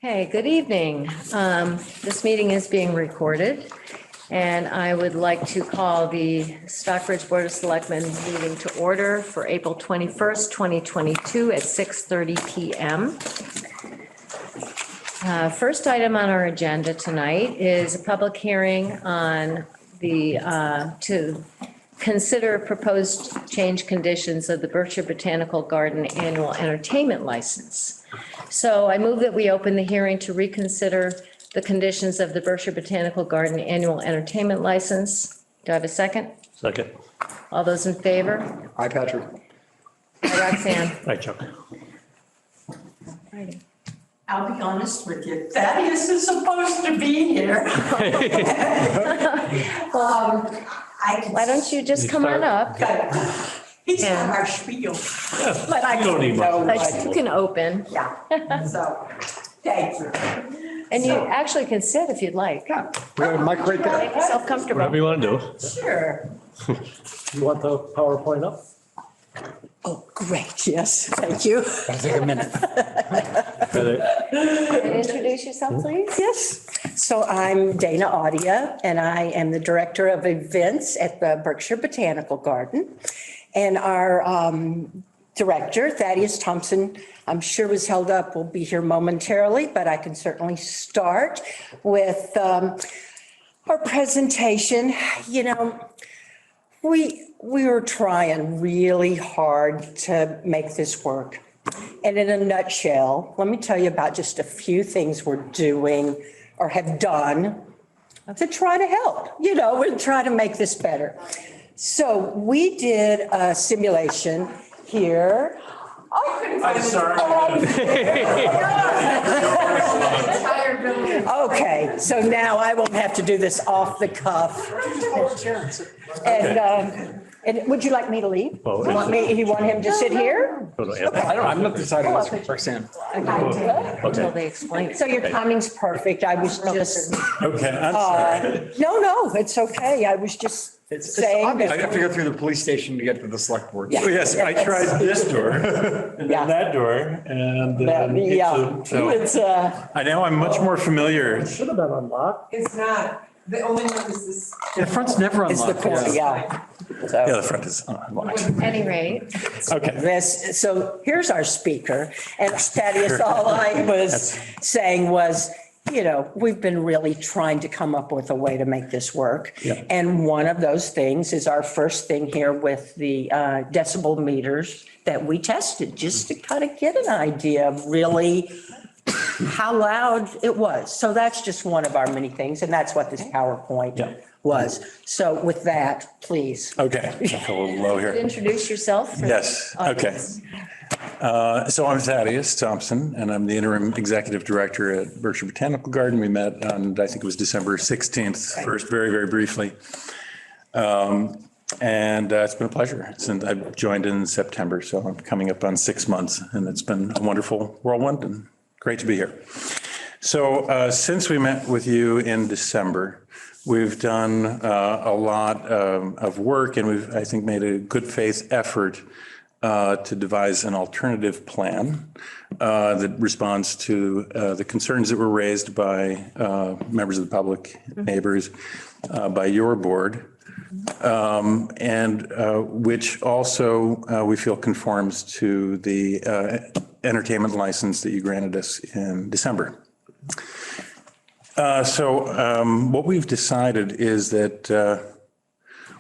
Hey, good evening. This meeting is being recorded, and I would like to call the Stockbridge Board of Selectmen meeting to order for April 21st, 2022 at 6:30 PM. First item on our agenda tonight is a public hearing on to consider proposed change conditions of the Berkshire Botanical Garden annual entertainment license. So I move that we open the hearing to reconsider the conditions of the Berkshire Botanical Garden annual entertainment license. Do I have a second? Second. All those in favor? Hi, Patrick. Hi, Roxanne. Hi, Chuck. Righty. I'll be honest with you, Thaddeus is supposed to be here. Why don't you just come on up? He's on our spiel. But I You don't need know You what, can open, yeah, so, thank you. and you actually can sit if you'd like. We have a mic right there. Make yourself comfortable. Whatever you want to do. Sure. You want the PowerPoint up? Oh, great, yes, thank you. That'll take a minute. Introduce yourself, please. Yes, so I'm Dana Audia, and I am the Director of Events at the Berkshire Botanical Garden. And our Director, Thaddeus Thompson, I'm sure was held up, will be here momentarily, but I can certainly start with our presentation. You know, we were trying really hard to make this work. And in a nutshell, let me tell you about just a few things we're doing or have done to try to help, you know, and try to make this better. So we did a simulation here. I'm sorry. Okay, so now I won't have to do this off the cuff. And would you like me to leave? You want him to sit here? I'm not deciding this, Roxanne. Until they explain. So your timing's perfect. I was just, Okay, I'm sorry. no, it's okay. I was just saying. I have to go through the police station to get to the select board. Yeah. Oh, yes, I tried this door and Yeah. then that door and Yeah, so it's, I know I'm much more familiar. Should have been unlocked. It's not. The only one is this. The front's never it's the unlocked. corner, yeah. Yeah, the front is unlocked. At any rate, Okay. So here's our speaker, and Thaddeus, all I was saying was, you know, we've been really trying to come up with a way to make this work. Yeah. And one of those things is our first thing here with the decibel meters that we tested, just to kind of get an idea of really how loud it was. So that's just one of our many things, and that's what this PowerPoint Yeah. was. So with that, please. Okay, I feel a little low here. introduce yourself. for the Yes, okay. audience. So I'm Thaddeus Thompson, and I'm the interim executive director at Berkshire Botanical Garden. We met on, I think it was December 16th, first, very, very briefly. And it's been a pleasure since I've joined in September. So I'm coming up on 6 months, and it's been a wonderful whirlwind and great to be here. So since we met with you in December, we've done a lot of work, and we've, I think, made a good faith effort to devise an alternative plan that responds to the concerns that were raised by members of the public, neighbors, by your board, and which also we feel conforms to the entertainment license that you granted us in December. So what we've decided is that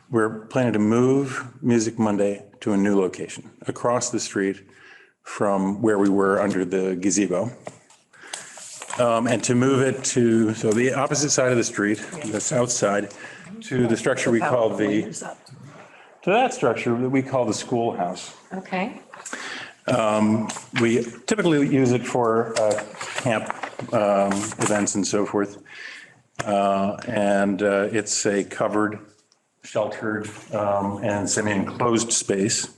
we're planning to move Music Monday to a new location across the street from where we were under the gazebo. And to move it to, so the opposite side of the street, the south side, to the structure we call to that structure that we call the schoolhouse. Okay. We typically use it for camp events and so forth. And it's a covered, sheltered, and semi-enclosed space.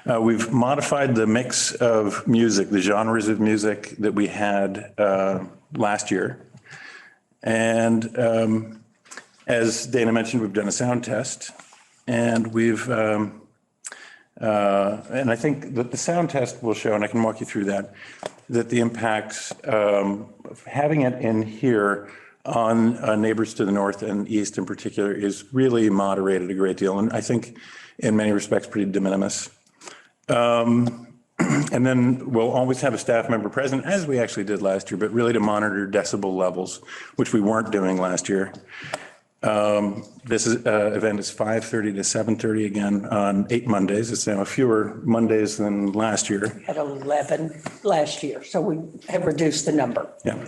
We've modified the mix of music, the genres of music that we had last year. And as Dana mentioned, we've done a sound test, and we've and I think that the sound test will show, and I can walk you through that, that the impacts, of having it in here on neighbors to the north and east in particular is really moderated a great deal. And I think in many respects pretty de minimis. And then we'll always have a staff member present, as we actually did last year, but really to monitor decibel levels, which we weren't doing last year. This event is 5:30 to 7:30 again on 8 Mondays. It's now fewer Mondays than last year. At 11 last year, so we have reduced the number. Yeah.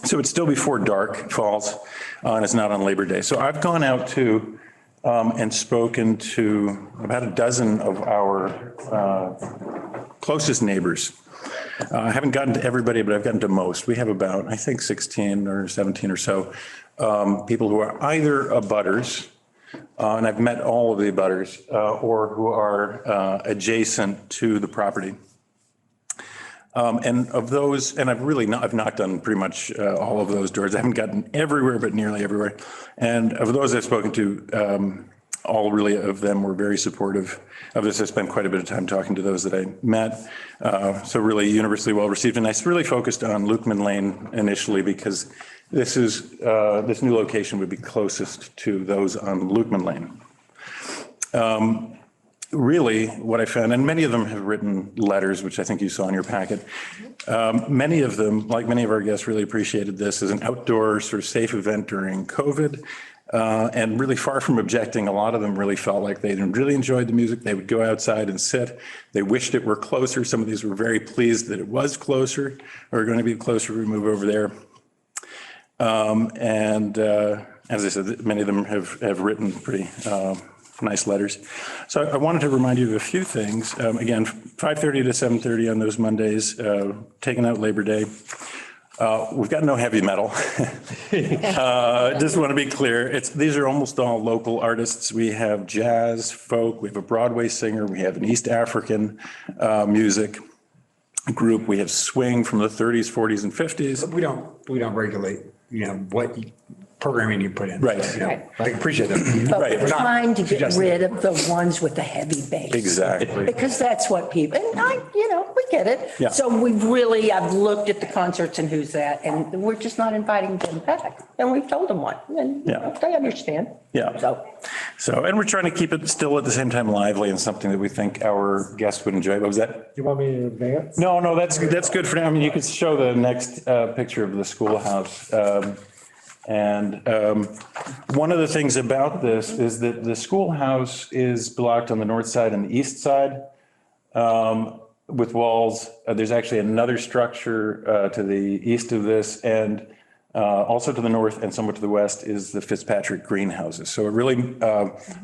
So it's still before dark falls, and it's not on Labor Day. So I've gone out to and spoken to about a dozen of our closest neighbors. I haven't gotten to everybody, but I've gotten to most. We have about, I think, 16 or 17 or so people who are either abutters, and I've met all of the abutters, or who are adjacent to the property. And of those, and I've knocked on pretty much all of those doors. I haven't gotten everywhere, but nearly everywhere. And of those I've spoken to, all really of them were very supportive of this. I spent quite a bit of time talking to those that I met. So really universally well received. And I really focused on Lukeman Lane initially because this new location would be closest to those on Lukeman Lane. Really what I found, and many of them have written letters, which I think you saw in your packet. Many of them, like many of our guests, really appreciated this as an outdoor sort of safe event during COVID. And really far from objecting, a lot of them really felt like they really enjoyed the music. They would go outside and sit. They wished it were closer. Some of these were very pleased that it was closer or going to be closer. We move over there. As I said, many of them have written pretty nice letters. So I wanted to remind you of a few things. Again, 5:30 to 7:30 on those Mondays, taking out Labor Day. We've got no heavy metal. Just want to be clear. These are almost all local artists. We have jazz, folk, we have a Broadway singer, we have an East African music group, we have swing from the 30s, 40s, and 50s. We don't regulate, what programming you put in. Right. I appreciate that. But Right. we're trying to get suggesting. rid of the ones with the heavy bass. Exactly. Because that's what people, and we get it. Yeah. So I've looked at the concerts and who's that, and we're just not inviting them back. And we've told them what, and Yeah. they understand. Yeah. So, and we're trying to keep it still at the same time lively and something that we think our guests would enjoy. What was that? You want me to advance? No, that's good for now. I mean, you could show the next picture of the schoolhouse. One of the things about this is that the schoolhouse is blocked on the north side and the east side with walls. There's actually another structure to the east of this, and also to the north and somewhat to the west is the Fitzpatrick greenhouses. So it really,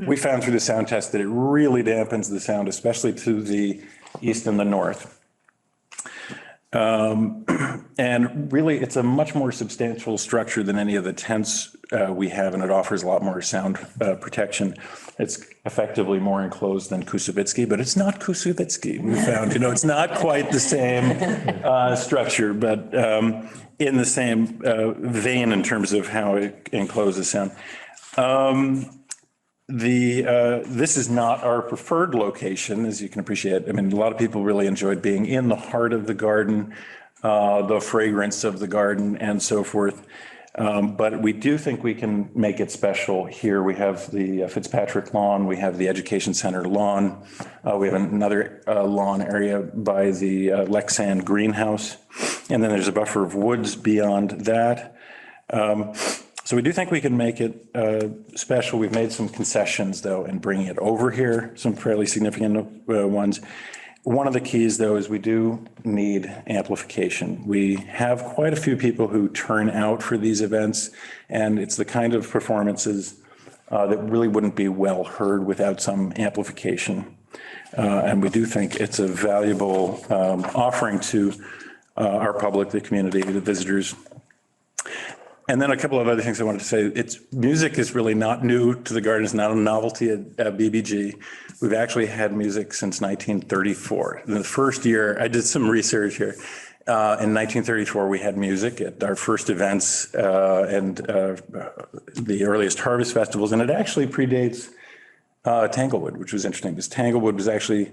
we found through the sound test that it really dampens the sound, especially to the east and the north. And really, it's a much more substantial structure than any of the tents we have, and it offers a lot more sound protection. It's effectively more enclosed than Kusavitsky, but it's not Kusavitsky. We found, it's not quite the same structure, but in the same vein in terms of how it encloses sound. This is not our preferred location, as you can appreciate. I mean, a lot of people really enjoyed being in the heart of the garden, the fragrance of the garden and so forth. But we do think we can make it special here. We have the Fitzpatrick lawn, we have the Education Center lawn, we have another lawn area by the Lexan greenhouse, and then there's a buffer of woods beyond that. So we do think we can make it special. We've made some concessions, though, in bringing it over here, some fairly significant ones. One of the keys, though, is we do need amplification. We have quite a few people who turn out for these events, and it's the kind of performances that really wouldn't be well heard without some amplification. And we do think it's a valuable offering to our public, the community, the visitors. And then a couple of other things I wanted to say. Music is really not new to the garden. It's not a novelty at BBG. We've actually had music since 1934. In the first year, I did some research here. In 1934, we had music at our first events and the earliest harvest festivals. And it actually predates Tanglewood, which was interesting because Tanglewood was actually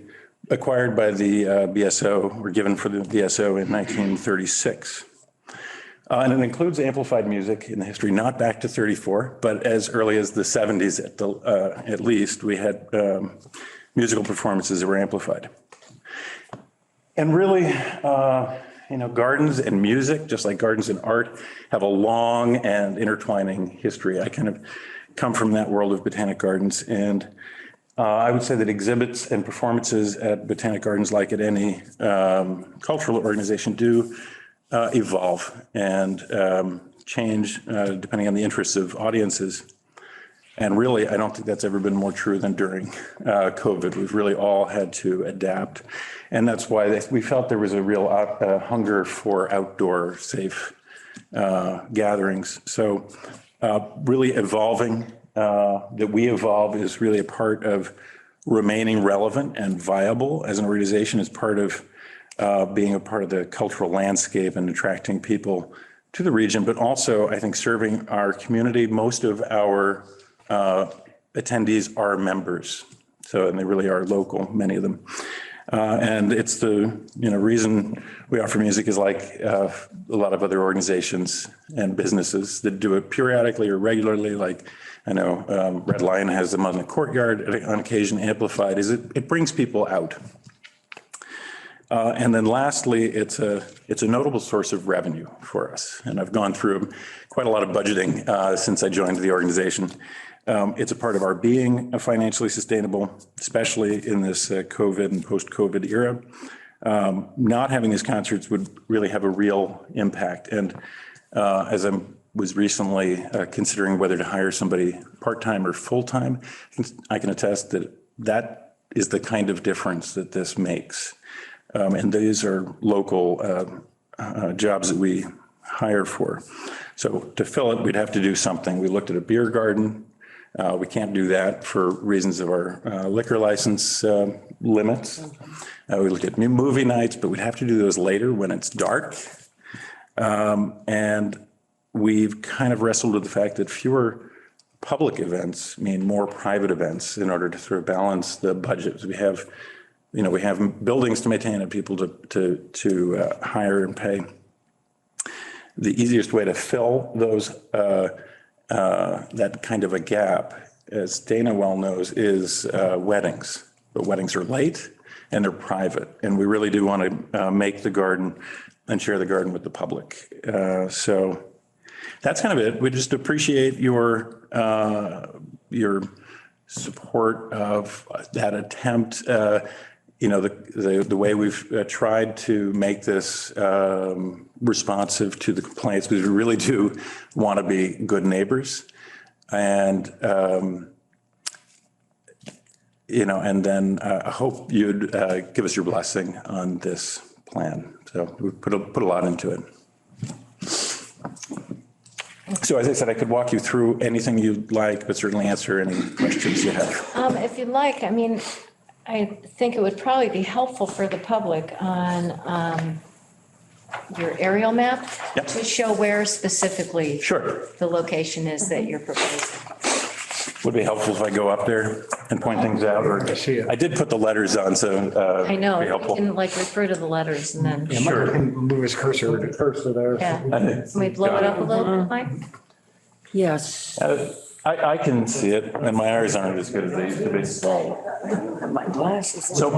acquired by the BSO, or given for the BSO in 1936. And it includes amplified music in the history, not back to 34, but as early as the 70s at least, we had musical performances that were amplified. And really, gardens and music, just like gardens and art, have a long and intertwining history. I kind of come from that world of botanic gardens, and I would say that exhibits and performances at botanic gardens, like at any cultural organization, do evolve and change depending on the interests of audiences. And really, I don't think that's ever been more true than during COVID. We've really all had to adapt. And that's why we felt there was a real hunger for outdoor safe gatherings. So really evolving, that we evolve is really a part of remaining relevant and viable as an organization, as part of being a part of the cultural landscape and attracting people to the region, but also, I think, serving our community. Most of our attendees are members, and they really are local, many of them. And it's the reason we offer music is like a lot of other organizations and businesses that do it periodically or regularly. Like I know Red Lion has them on the courtyard on occasion, amplified. It brings people out. And then lastly, it's a notable source of revenue for us. And I've gone through quite a lot of budgeting since I joined the organization. It's a part of our being financially sustainable, especially in this COVID and post-COVID era. Not having these concerts would really have a real impact. And as I was recently considering whether to hire somebody part-time or full-time, I can attest that that is the kind of difference that this makes. And these are local jobs that we hire for. So to fill it, we'd have to do something. We looked at a beer garden. We can't do that for reasons of our liquor license limits. We looked at movie nights, but we'd have to do those later when it's dark. And we've kind of wrestled with the fact that fewer public events mean more private events in order to sort of balance the budgets. We have buildings to maintain and people to hire and pay. The easiest way to fill those that kind of a gap, as Dana well knows, is weddings. But weddings are late and they're private, and we really do want to make the garden and share the garden with the public. So that's kind of it. We just appreciate your support of that attempt. The way we've tried to make this responsive to the complaints, because we really do want to be good neighbors. And, and then I hope you'd give us your blessing on this plan. So we put a lot into it. So as I said, I could walk you through anything you'd like, but certainly answer any questions you have. If you'd like, I think it would probably be helpful for the public on your aerial map Yep. to show where specifically Sure. the location is that you're proposing. Would be helpful if I go up there and point things out, or I did put the letters on, so I know, be you helpful. can refer to the letters and then, Yeah, Michael can move his cursor there. yeah. Can we blow it up a little bit, Mike? Yes. I can see it, and my eyes aren't as good as they used to be. My glasses. So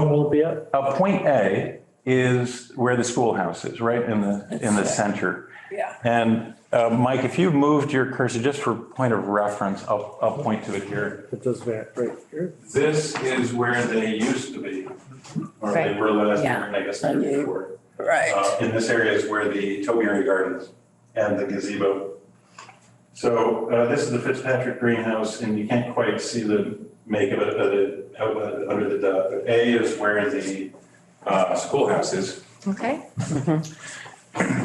point A is where the schoolhouse is, right in the center. Yeah. And Mike, if you moved your cursor, just for point of reference, I'll point to it here. It does that right here. This is where they used to be, or they Right. were last year, Yeah. and I guess the year before. Right. In this area is where the topiary gardens and the gazebo. So this is the Fitzpatrick greenhouse, and you can't quite see the make of it under the dot. But A is where the schoolhouse is. Okay,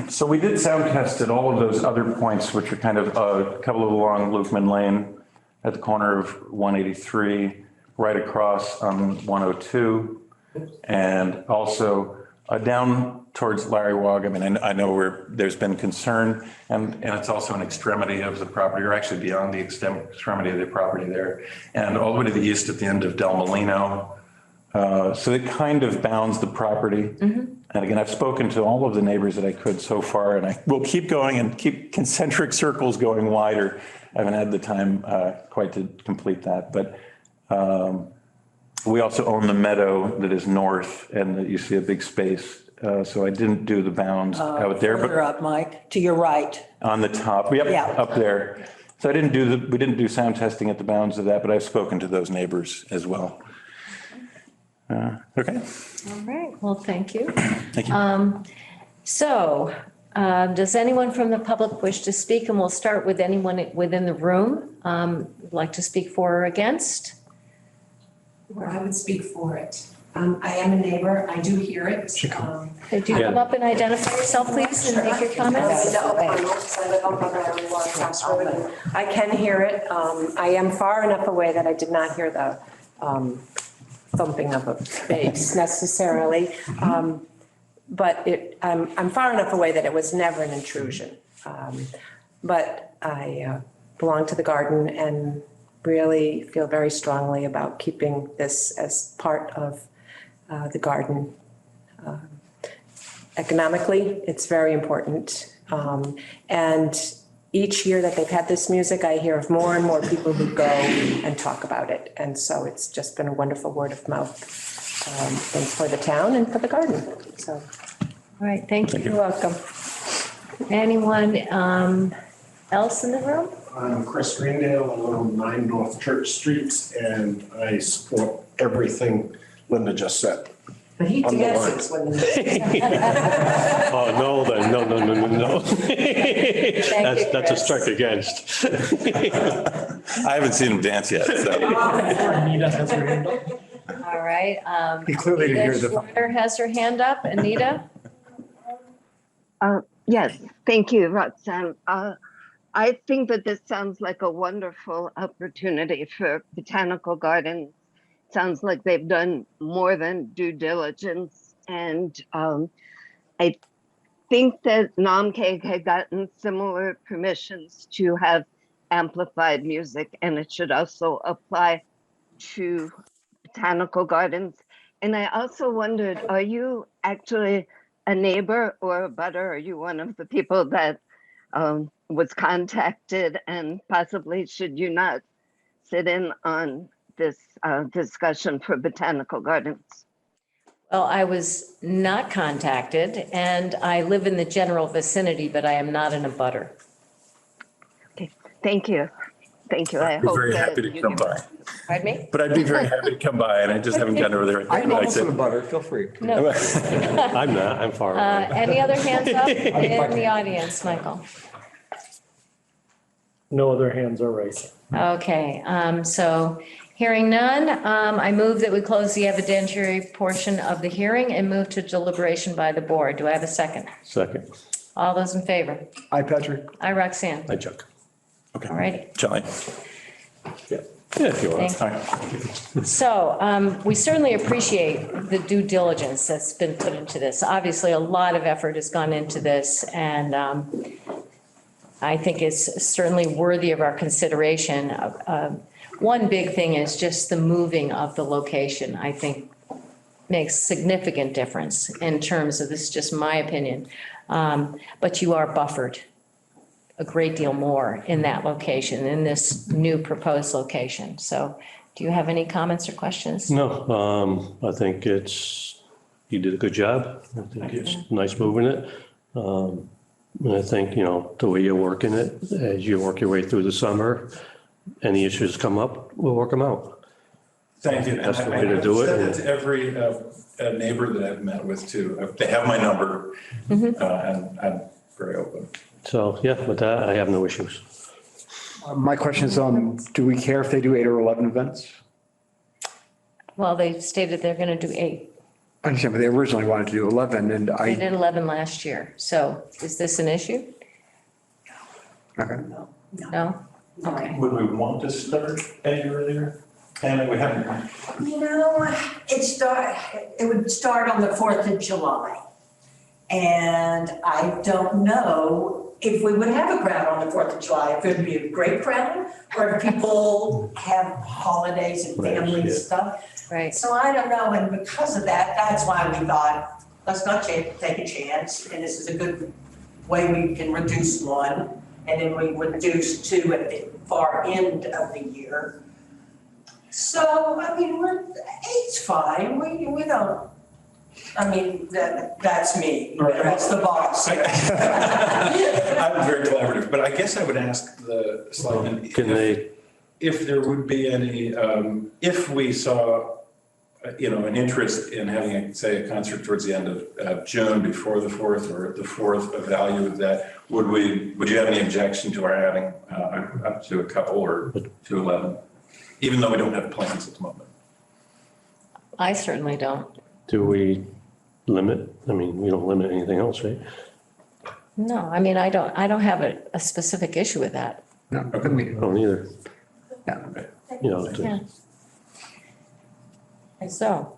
So we did sound test at all of those other points, which are kind of a couple of along Lukeman Lane at the corner of 183, right across on 102, and also down towards Larry Wog. I know there's been concern, and it's also an extremity of the property, or actually beyond the extremity of the property there, and all the way to the east at the end of Del Molino, So it kind of bounds the property. And again, I've spoken to all of the neighbors that I could so far, and I will keep going and keep concentric circles going wider. I haven't had the time quite to complete that, but we also own the meadow that is north, and that you see a big space. So I didn't do the bounds out there, Further but up, Mike, to your right. on the top, Yeah. up there. So we didn't do sound testing at the bounds of that, but I've spoken to those neighbors as well. Okay. All right, well, thank you. Thank you. So, does anyone from the public wish to speak? And we'll start with anyone within the room, would like to speak for or against? Or I would speak for it. I am a neighbor, I do hear it. Could you come up and identify yourself, please, and make your comments? I can hear it. I am far enough away that I did not hear the thumping of a bass necessarily. But I'm far enough away that it was never an intrusion. But I belong to the garden and really feel very strongly about keeping this as part of the garden. Economically, it's very important. And each year that they've had this music, I hear of more and more people who go and talk about it. And so it's just been a wonderful word of mouth thing for the town and for the garden. So, All right, thank you. you're welcome. Anyone else in the room? I'm Chris Greendale, I live on 9 North Church Street, and I support everything Linda just said. But he On the dances when the. Oh, no, then, no. That's a strike against. I haven't seen him dance yet, so. All right. He clearly didn't hear Anita the. Schroeder has her hand up. Anita? Yes, thank you, Roxanne. I think that this sounds like a wonderful opportunity for botanical gardens. Sounds like they've done more than due diligence. And I think that Namcake had gotten similar permissions to have amplified music, and it should also apply to botanical gardens. And I also wondered, are you actually a neighbor or a butter? Are you one of the people that was contacted, and possibly should you not sit in on this discussion for botanical gardens? Well, I was not contacted, and I live in the general vicinity, but I am not in a butter. Okay, thank you. Thank you. I I'd be hope very that happy to you come give- by, Pardon me? but I'd be very happy to come by, and I just haven't gotten over there. I'm also a butter, feel free. No. I'm not, I'm far away. Any other hands up in the audience, Michael? No other hands are raised. Okay, so hearing none, I move that we close the evidentiary portion of the hearing and move to deliberation by the board. Do I have a second? Second. All those in favor? Hi, Patrick. Aye, Roxanne. Hi, Chuck. Okay. All righty. Shall I? Yeah, if you want. Thank All right. So we certainly appreciate the due diligence that's been put into this. Obviously, a lot of effort has gone into this, and I think it's certainly worthy of our consideration. One big thing is just the moving of the location, I think makes significant difference in terms of, this is just my opinion. But you are buffered a great deal more in that location, in this new proposed location. So do you have any comments or questions? No, I think you did a good job. I think it's nice moving it. And I think, the way you're working it, as you work your way through the summer, any issues come up, we'll work them out. Thank you. That's the way to do it. I've said it to every neighbor that I've met with too. They have my number, and I'm very open. So, yeah, with that, I have no issues. My question is, do we care if they do 8 or 11 events? Well, they stated they're going to do 8. I understand, but they originally wanted to do 11 and They did 11 last year. So is this an issue? okay. No? Okay. Would we want to start any earlier? And we haven't. It would start on the 4th of July. And I don't know if we would have a crowd on the 4th of July, if it'd be a great crowd, or if people have holidays and Right, family yeah. stuff. Right. So I don't know, and because of that, that's why we thought, let's not take a chance, and this is a good way we can reduce one, and then we reduce two at the far end of the year. So, I mean, eight's fine, we don't, I mean, that's me, that's the boss. I'm very collaborative, but I guess I would ask the selectmen. Can they, If there would be any, if we saw, an interest in having, say, a concert towards the end of June before the 4th or the 4th, a value of that, would you have any objection to our adding up to a couple or to 11? Even though we don't have plans at the moment. I certainly don't. do we limit? I mean, we don't limit anything else, right? No, I mean, I don't have a specific issue with that. No, couldn't we? I don't either. Yeah. You know, Yeah. So,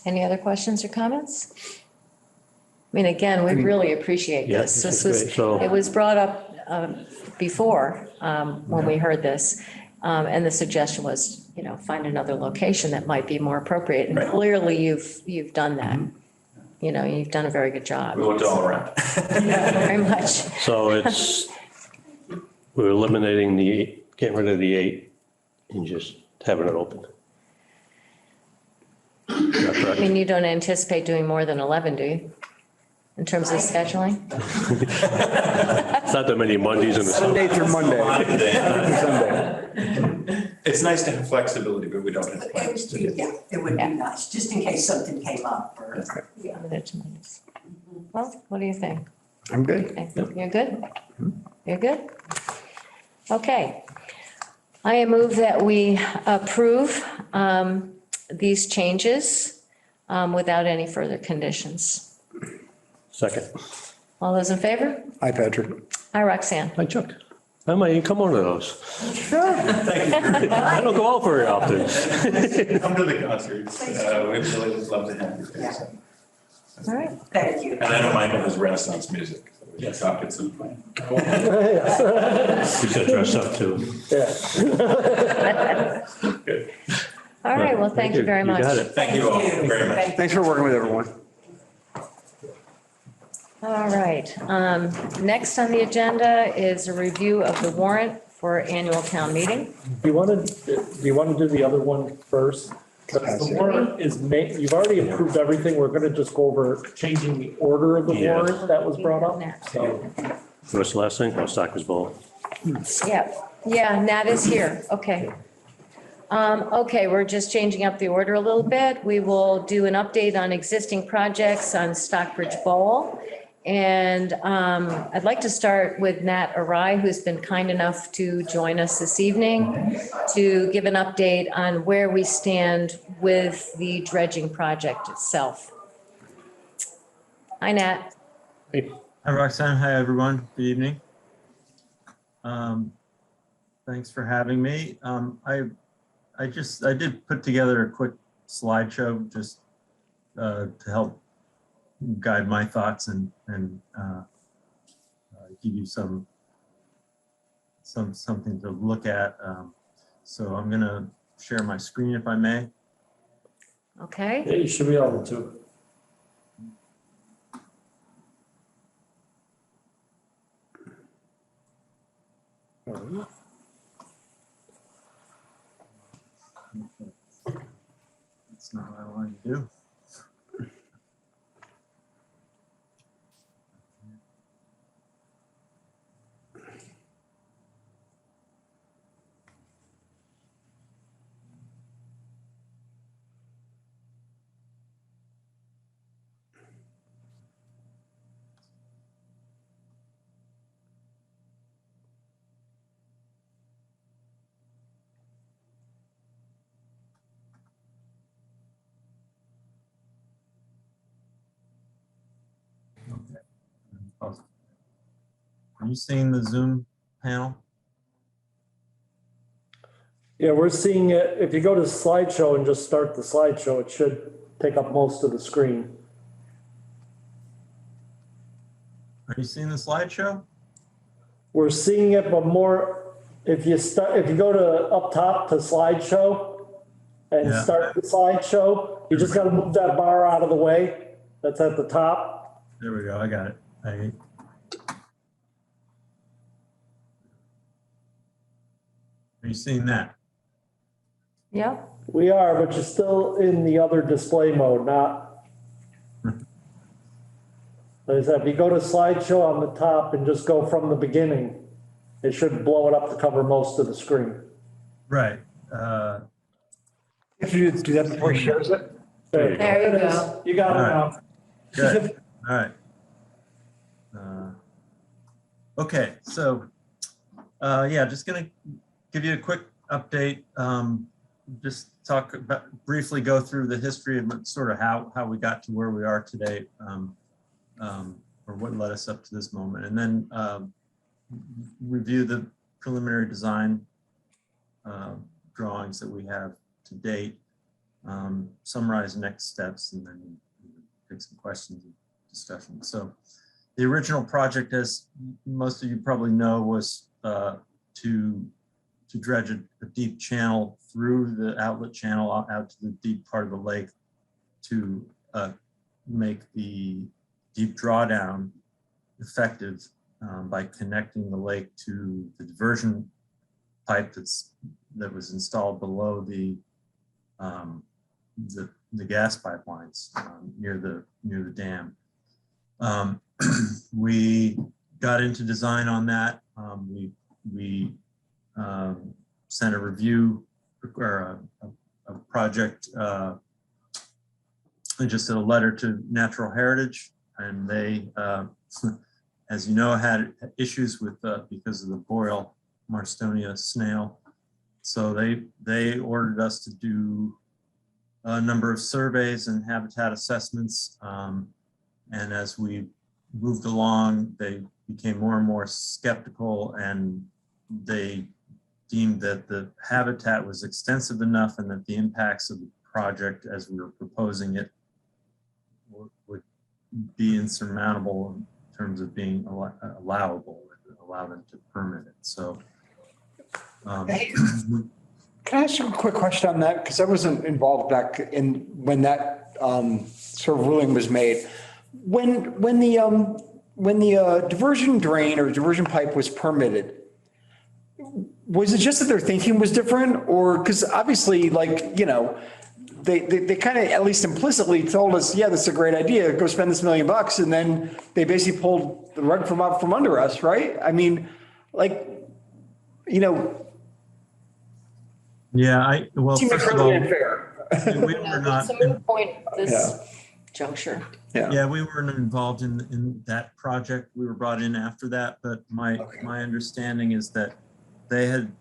any other questions or comments? I mean, again, we really appreciate Yeah, this. this This is was, great. So- it was brought up before, when we heard this. And the suggestion was, find another location that might be more appropriate. And Right. clearly you've done that. You've done a very good job. We looked all around. Very much. so we're eliminating getting rid of the 8 and just having it open. Is that I correct? mean, you don't anticipate doing more than 11, do you? In terms of scheduling? It's not that many Mondays in the summer. Sunday through Monday. Sunday. It's nice to have flexibility, but we don't have plans to do. Yeah, it would be nice, just in case something came up or. Limited to Mondays. Well, what do you think? I'm good. Okay, you're good? You're good? Okay. I move that we approve these changes without any further conditions. Second. All those in favor? Hi, Patrick. Hi, Roxanne. Hi, Chuck. I might even come on to those. Thank you. I don't go out very often. Come to the concerts. We'd really love to have you there. So. All right. Thank you. And I know Michael has Renaissance music, so we can talk at some point. We should dress up too. Good. All right, well, thank you very much. You got it. Thank you all very much. Thanks for working with everyone. All right. Next on the agenda is a review of the warrant for annual town meeting. Do you want to do the other one first? The warrant is you've already approved everything. We're going to just go over changing the order of the Yeah. warrant that was brought up. So What's the last thing? Oh, Stockbridge Bowl. Yeah, Nat is here. Okay. Okay, we're just changing up the order a little bit. We will do an update on existing projects on Stockbridge Bowl. And I'd like to start with Nat Arai, who's been kind enough to join us this evening to give an update on where we stand with the dredging project itself. Hi, Nat. Hey. Hi, Roxanne. Hi, everyone. Good evening. Thanks for having me. I did put together a quick slideshow just to help guide my thoughts and give you something to look at. So I'm gonna share my screen if I may. Okay. yeah, you should be able to. That's not what I want to do. Are you seeing the Zoom panel? Yeah, we're seeing it. If you go to slideshow and just start the slideshow, it should take up most of the screen. Are you seeing the slideshow? we're seeing it, but more, if you go to up top to slideshow and Yeah. start the slideshow, you just gotta move that bar out of the way. That's at the top. There we go. I got it. Are you seeing that? Yep. We are, but you're still in the other display mode, not. Like I said, if you go to slideshow on the top and just go from the beginning, it should blow it up to cover most of the screen. Right. If you do that before he shares it? There There you go. You got it All now. Good. All right. Okay, so, yeah, just gonna give you a quick update. Just talk about, briefly go through the history of sort of how we got to where we are today, or what led us up to this moment, and then review the preliminary design drawings that we have to date, summarize next steps, and then take some questions and discussion. So the original project, as most of you probably know, was to dredge a deep channel through the outlet channel out to the deep part of the lake to make the deep drawdown effective by connecting the lake to the diversion pipe that was installed below the gas pipelines near the dam. We got into design on that. We sent a review or a project. I just sent a letter to Natural Heritage, and they, as you know, had issues with because of the boreal Marstonia snail. So they ordered us to do a number of surveys and habitat assessments. And as we moved along, they became more and more skeptical, and they deemed that the habitat was extensive enough and that the impacts of the project as we were proposing it would be insurmountable in terms of being allowable, allow them to permit it. So Can I ask you a quick question on that? Because I wasn't involved back in when that sort of ruling was made. When the diversion drain or diversion pipe was permitted, was it just that their thinking was different, or because obviously, like, you know, they kind of at least implicitly told us, yeah, that's a great idea, go spend this $1 million, and then they basically pulled the rug from out from under us, right? I mean, like, you know. Yeah, well, first of all, unfair. we were not. It's a moot point at this juncture. Yeah, we weren't involved in that project. We were brought in after that, but my understanding is that they had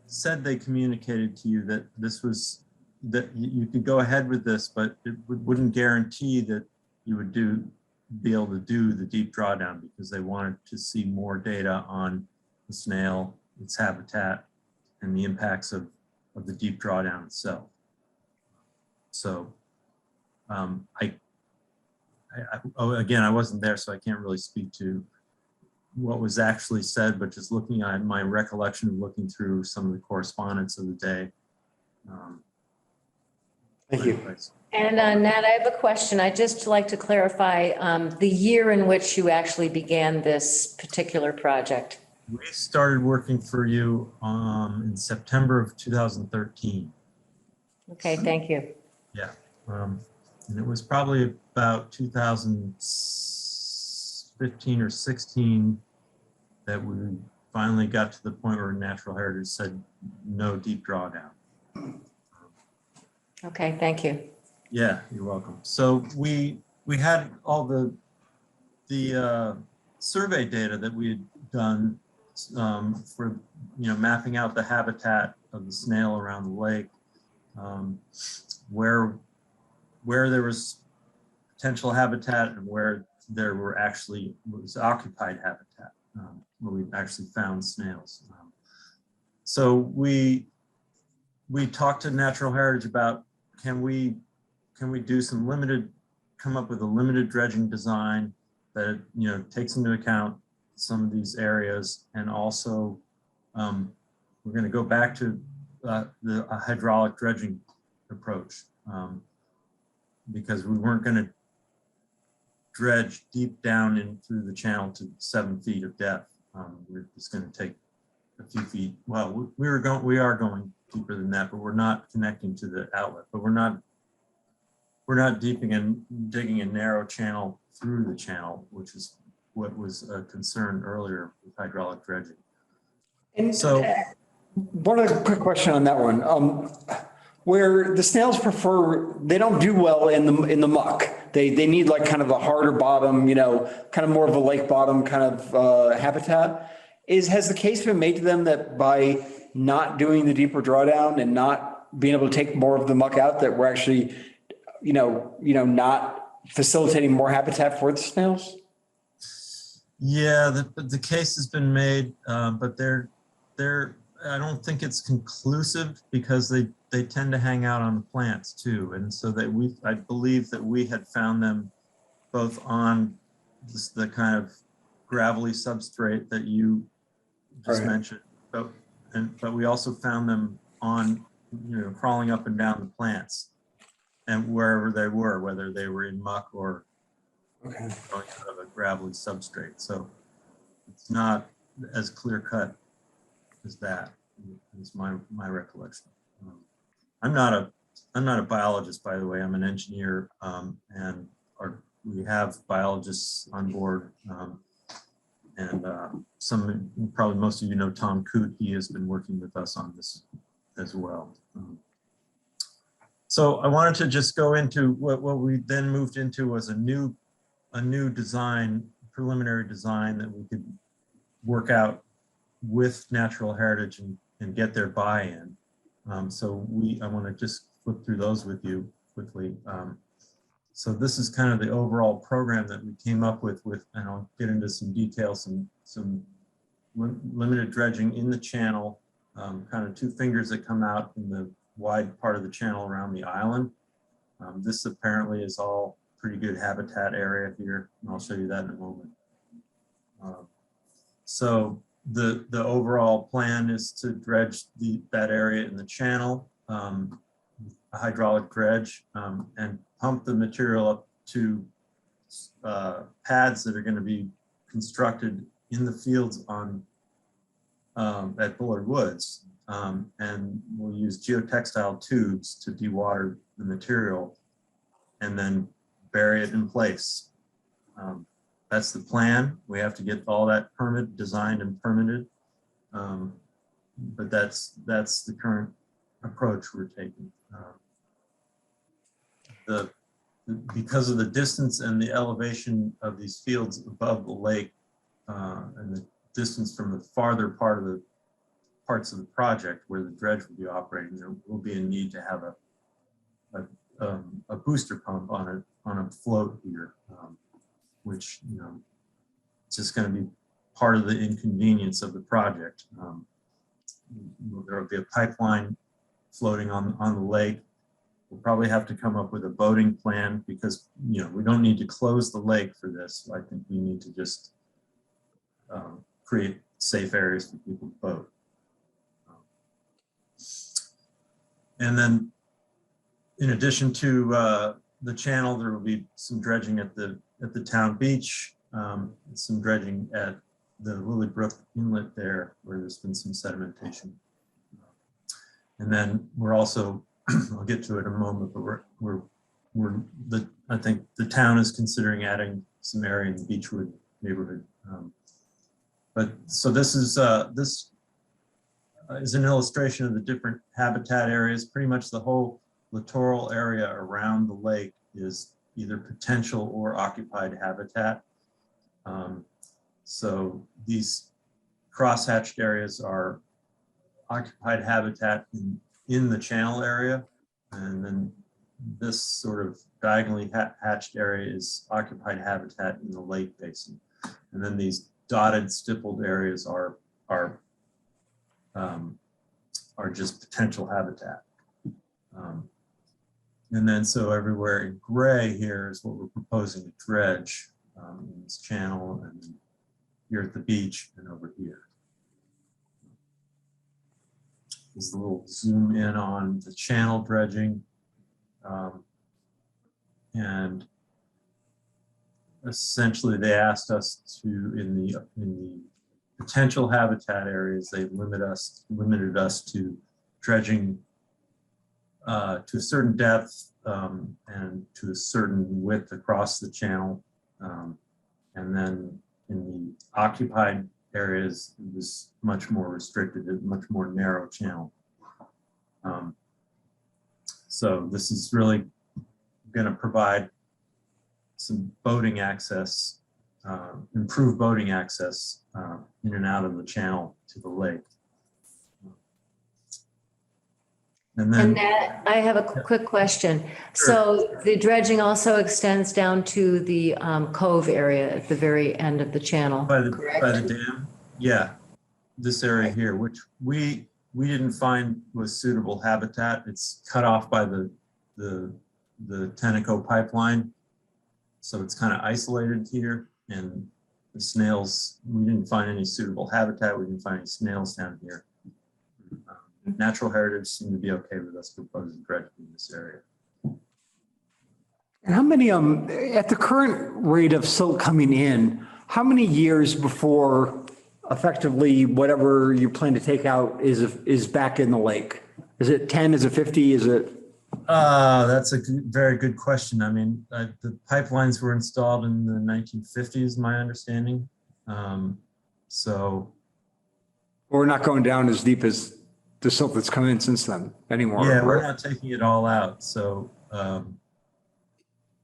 said they communicated to you that this was, that you could go ahead with this, but it wouldn't guarantee that you would be able to do the deep drawdown, because they wanted to see more data on the snail, its habitat, and the impacts of the deep drawdown itself. So again, I wasn't there, so I can't really speak to what was actually said, but just looking at my recollection of looking through some of the correspondence of the day. Thank you. And Nat, I have a question. I'd just like to clarify the year in which you actually began this particular project. We started working for you in September of 2013. Okay, thank you. Yeah, and it was probably about 2015 or 16 that we finally got to the point where Natural Heritage said no deep drawdown. Okay, thank you. Yeah, you're welcome. So we had all the survey data that we had done for, you know, mapping out the habitat of the snail around the lake, where there was potential habitat and where there were actually was occupied habitat, where we actually found snails. So we talked to Natural Heritage about, can we do some come up with a limited dredging design that, you know, takes into account some of these areas, and also we're going to go back to the hydraulic dredging approach, because we weren't going to dredge deep down in through the channel to 7 feet of depth. It's going to take a few feet. Well, we are going deeper than that, but we're not connecting to the outlet. But we're not digging a narrow channel through the channel, which is what was a concern earlier with hydraulic dredging. And So, one other quick question on that one. Where the snails they don't do well in the muck. They need like kind of a harder bottom, kind of more of a lake bottom kind of habitat. Has the case been made to them that by not doing the deeper drawdown and not being able to take more of the muck out, that we're actually, not facilitating more habitat for the snails? yeah, the case has been made, but I don't think it's conclusive, because they tend to hang out on the plants too. And so I believe that we had found them both on the kind of gravelly substrate that you just mentioned, but we also found them on, crawling up and down the plants, and wherever they were, whether they were in muck or going out of a gravelly substrate. So it's not as clear cut as that, is my recollection. I'm not a biologist, by the way. I'm an engineer, and we have biologists on board, and probably most of you know Tom Coote. He has been working with us on this as well. So I wanted to just go into what we then moved into was a new design, preliminary design, that we could work out with Natural Heritage and get their buy-in. So I want to just flip through those with you quickly. So this is kind of the overall program that we came up with, and I'll get into some details, some limited dredging in the channel, kind of 2 fingers that come out in the wide part of the channel around the island. This apparently is all pretty good habitat area here, and I'll show you that in a moment. So the overall plan is to dredge that area in the channel, a hydraulic dredge, and pump the material up to pads that are going to be constructed in the fields at Bullard Woods. And we'll use geotextile tubes to dewater the material and then bury it in place. That's the plan. We have to get all that designed and permitted. But that's the current approach we're taking. Because of the distance and the elevation of these fields above the lake, and the distance from the farther parts of the project where the dredge will be operating, there will be a need to have a booster pump on a float here, which it's just going to be part of the inconvenience of the project. There will be a pipeline floating on the lake. We'll probably have to come up with a boating plan, because we don't need to close the lake for this. I think we need to just create safe areas for people to boat. And then, in addition to the channel, there will be some dredging at the town beach, some dredging at the Lily Brook Inlet there, where there's been some sedimentation. And then we're also, I'll get to it in a moment, but I think the town is considering adding some area in the Beechwood neighborhood. So this is an illustration of the different habitat areas. Pretty much the whole littoral area around the lake is either potential or occupied habitat. So these crosshatched areas are occupied habitat in the channel area, and then this sort of diagonally hatched area is occupied habitat in the lake basin, and then these dotted stippled areas are just potential habitat. And then so everywhere in gray here is what we're proposing to dredge in this channel, and here at the beach and over here. There's a little zoom in on the channel dredging. And essentially they asked us to, in the potential habitat areas, they limited us to dredging to a certain depth and to a certain width across the channel. And then in the occupied areas, it was much more restricted, a much more narrow channel. So this is really going to provide some boating access, improved boating access in and out of the channel to the lake. And then Nat, I have a quick question. So the dredging also extends down to the cove area at the very end of the channel, by the correct? dam, yeah, this area here, which we didn't find was suitable habitat. It's cut off by the Botanical pipeline, so it's kind of isolated here. And the snails, we didn't find any suitable habitat. We didn't find any snails down here. Natural Heritage seemed to be okay with us proposing dredging in this area. And how many, at the current rate of silt coming in, how many years before effectively whatever you plan to take out is back in the lake? Is it 10? Is it 50? Is it? That's a very good question. I mean, the pipelines were installed in the 1950s, my understanding. So. We're not going down as deep as the silt that's come in since then anymore. Yeah, we're not taking it all out. So,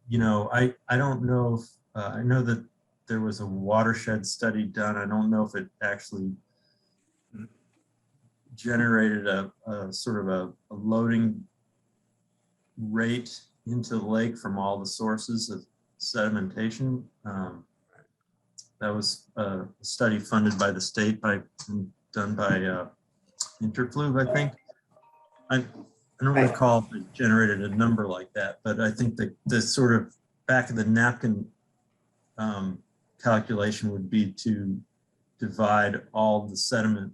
you know, I don't know if, I know that there was a watershed study done. I don't know if it actually generated a sort of a loading rate into the lake from all the sources of sedimentation. That was a study funded by the state done by Interfluve, I think. I don't recall if it generated a number like that, but I think the sort of back of the napkin calculation would be to divide all the sediment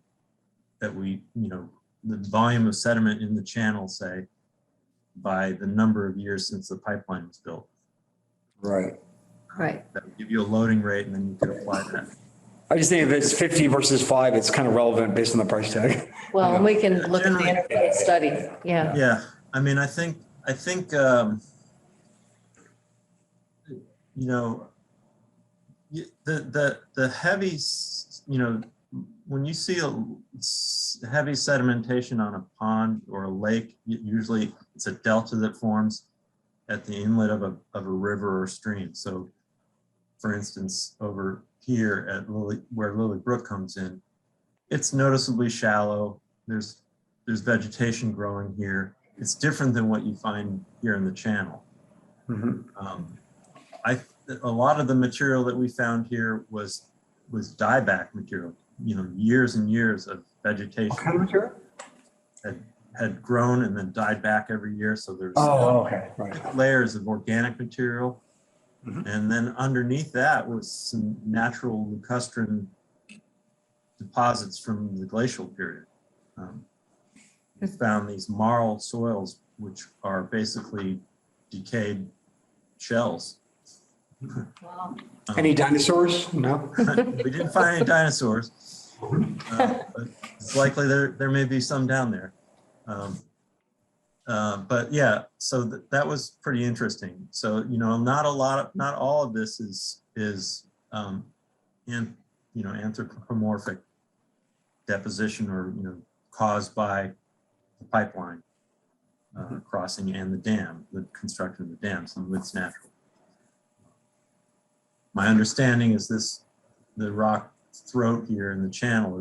that we, you know, the volume of sediment in the channel, say, by the number of years since the pipeline was built. Right. Right. That would give you a loading rate, and then you could apply that. I just think if it's 50 versus 5, it's kind of relevant based on the price tag. Well, and we can look at the interface study, yeah. Yeah, I mean, I think you know, the heavy, you know, when you see a heavy sedimentation on a pond or a lake, usually it's a delta that forms at the inlet of a river or stream. So, for instance, over here at where Lily Brook comes in, it's noticeably shallow. There's vegetation growing here. It's different than what you find here in the channel. Mm-hmm. A lot of the material that we found here was dieback material. You know, years and years of vegetation. What kind of material? Had grown and then died back every year. So there's okay, right. layers of organic material. Mm-hmm. And then underneath that was some natural lacustrine deposits from the glacial period. We found these marl soils, which are basically decayed shells. Wow. Any dinosaurs? No. We didn't find any dinosaurs, but it's likely there may be some down there. But yeah, so that was pretty interesting. So, you know, not all of this is anthropomorphic deposition or, you know, caused by the pipeline crossing and the dam, the construction of the dam. Some of it's natural. My understanding is the rock throat here in the channel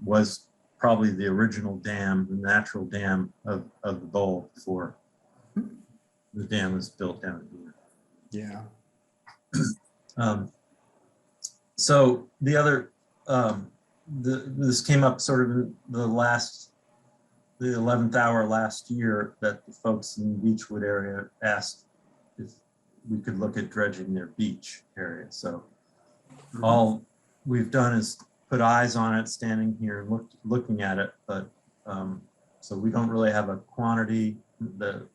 was probably the original dam, the natural dam of the bowl before the dam was built down here. Yeah. So the other, this came up sort of in the 11th hour last year, that the folks in the Beechwood area asked if we could look at dredging their beach area. So all we've done is put eyes on it, standing here, looking at it, but, so we don't really have a quantity. The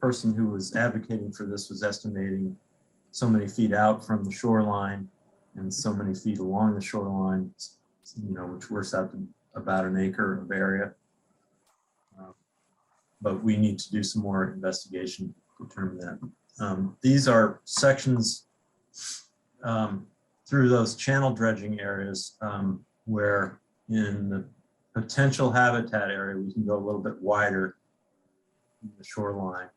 person who was advocating for this was estimating so many feet out from the shoreline and so many feet along the shoreline, which works out to about an acre of area. But we need to do some more investigation to determine that. These are sections through those channel dredging areas where in the potential habitat area, we can go a little bit wider in the shoreline.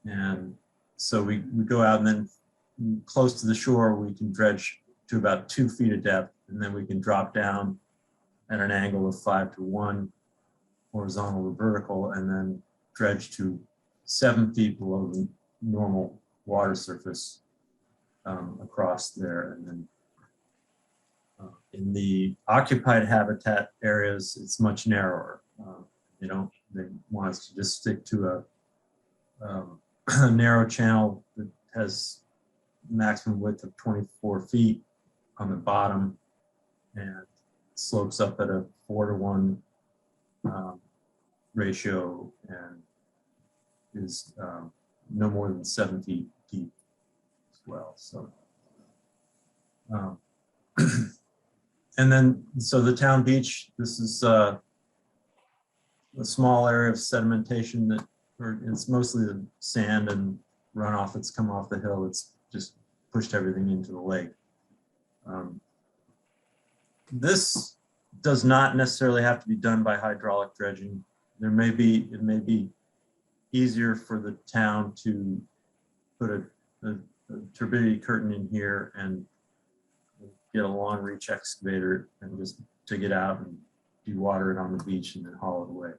And so we go out, and then close to the shore, we can dredge to about 2 feet of depth, and then we can drop down at an angle of 5 to 1, horizontal or vertical, and then dredge to 7 feet below the normal water surface across there. And then in the occupied habitat areas, it's much narrower. They want us to just stick to a narrow channel that has maximum width of 24 feet on the bottom and slopes up at a 4 to 1 ratio and is no more than 7 feet deep as well. So, and then, so the town beach, this is a small area of sedimentation that, or it's mostly the sand and runoff that's come off the hill. It's just pushed everything into the lake. This does not necessarily have to be done by hydraulic dredging. It may be easier for the town to put a turbidity curtain in here and get a long reach excavator and just dig it out and dewater it on the beach and then haul it away.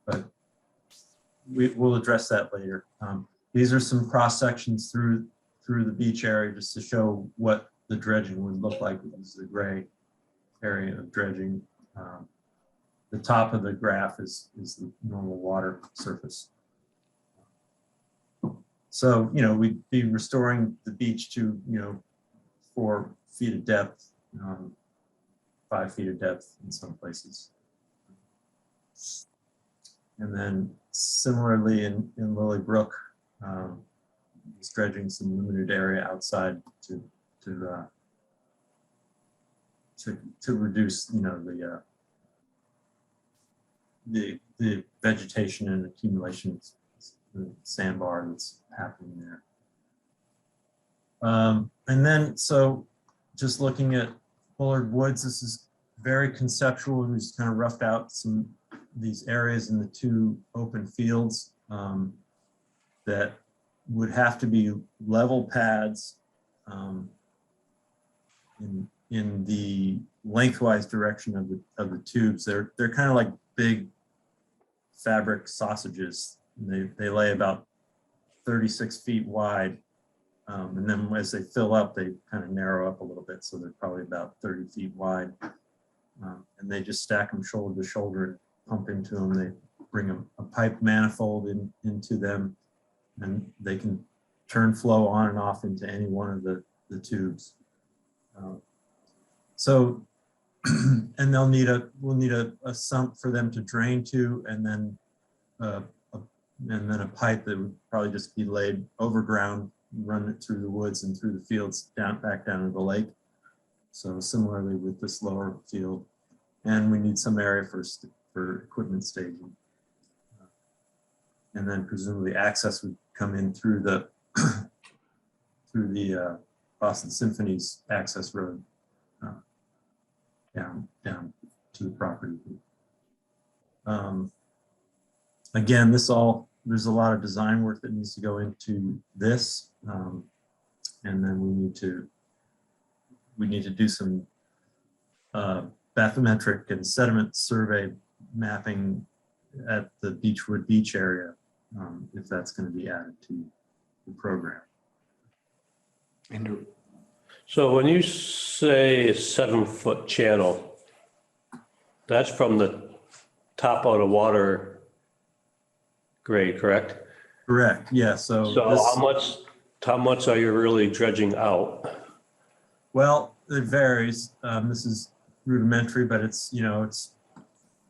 But we'll address that later. These are some cross sections through the beach area just to show what the dredging would look like. This is the gray area of dredging. The top of the graph is the normal water surface. So, we'd be restoring the beach to, 4 feet of depth, 5 feet of depth in some places. And then similarly in Lily Brook, it's dredging some limited area outside to reduce, the vegetation and accumulation, the sandbar that's happening there. And then, so just looking at Bullard Woods, this is very conceptual. We just kind of roughed out these areas in the 2 open fields that would have to be level pads in the lengthwise direction of the tubes. They're kind of like big fabric sausages. They lay about 36 feet wide. And then as they fill up, they kind of narrow up a little bit. So they're probably about 30 feet wide. And they just stack them shoulder to shoulder and pump into them. They bring a pipe manifold into them, and they can turn flow on and off into any one of the tubes. And we'll need a sump for them to drain to, and then a pipe that would probably just be laid overground, run it through the woods and through the fields back down to the lake. So similarly with this lower field, and we need some area for equipment staging. And then presumably access would come in through the Boston Symphony's access road down to the property. Again, there's a lot of design work that needs to go into this, and then we need to do some bathymetric and sediment survey mapping at the Beechwood beach area, if that's going to be added to the program. So when you say a 7-foot channel, that's from the top of the water grade, correct? Correct. Yeah. So how much are you really dredging out? Well, it varies. This is rudimentary, but it's,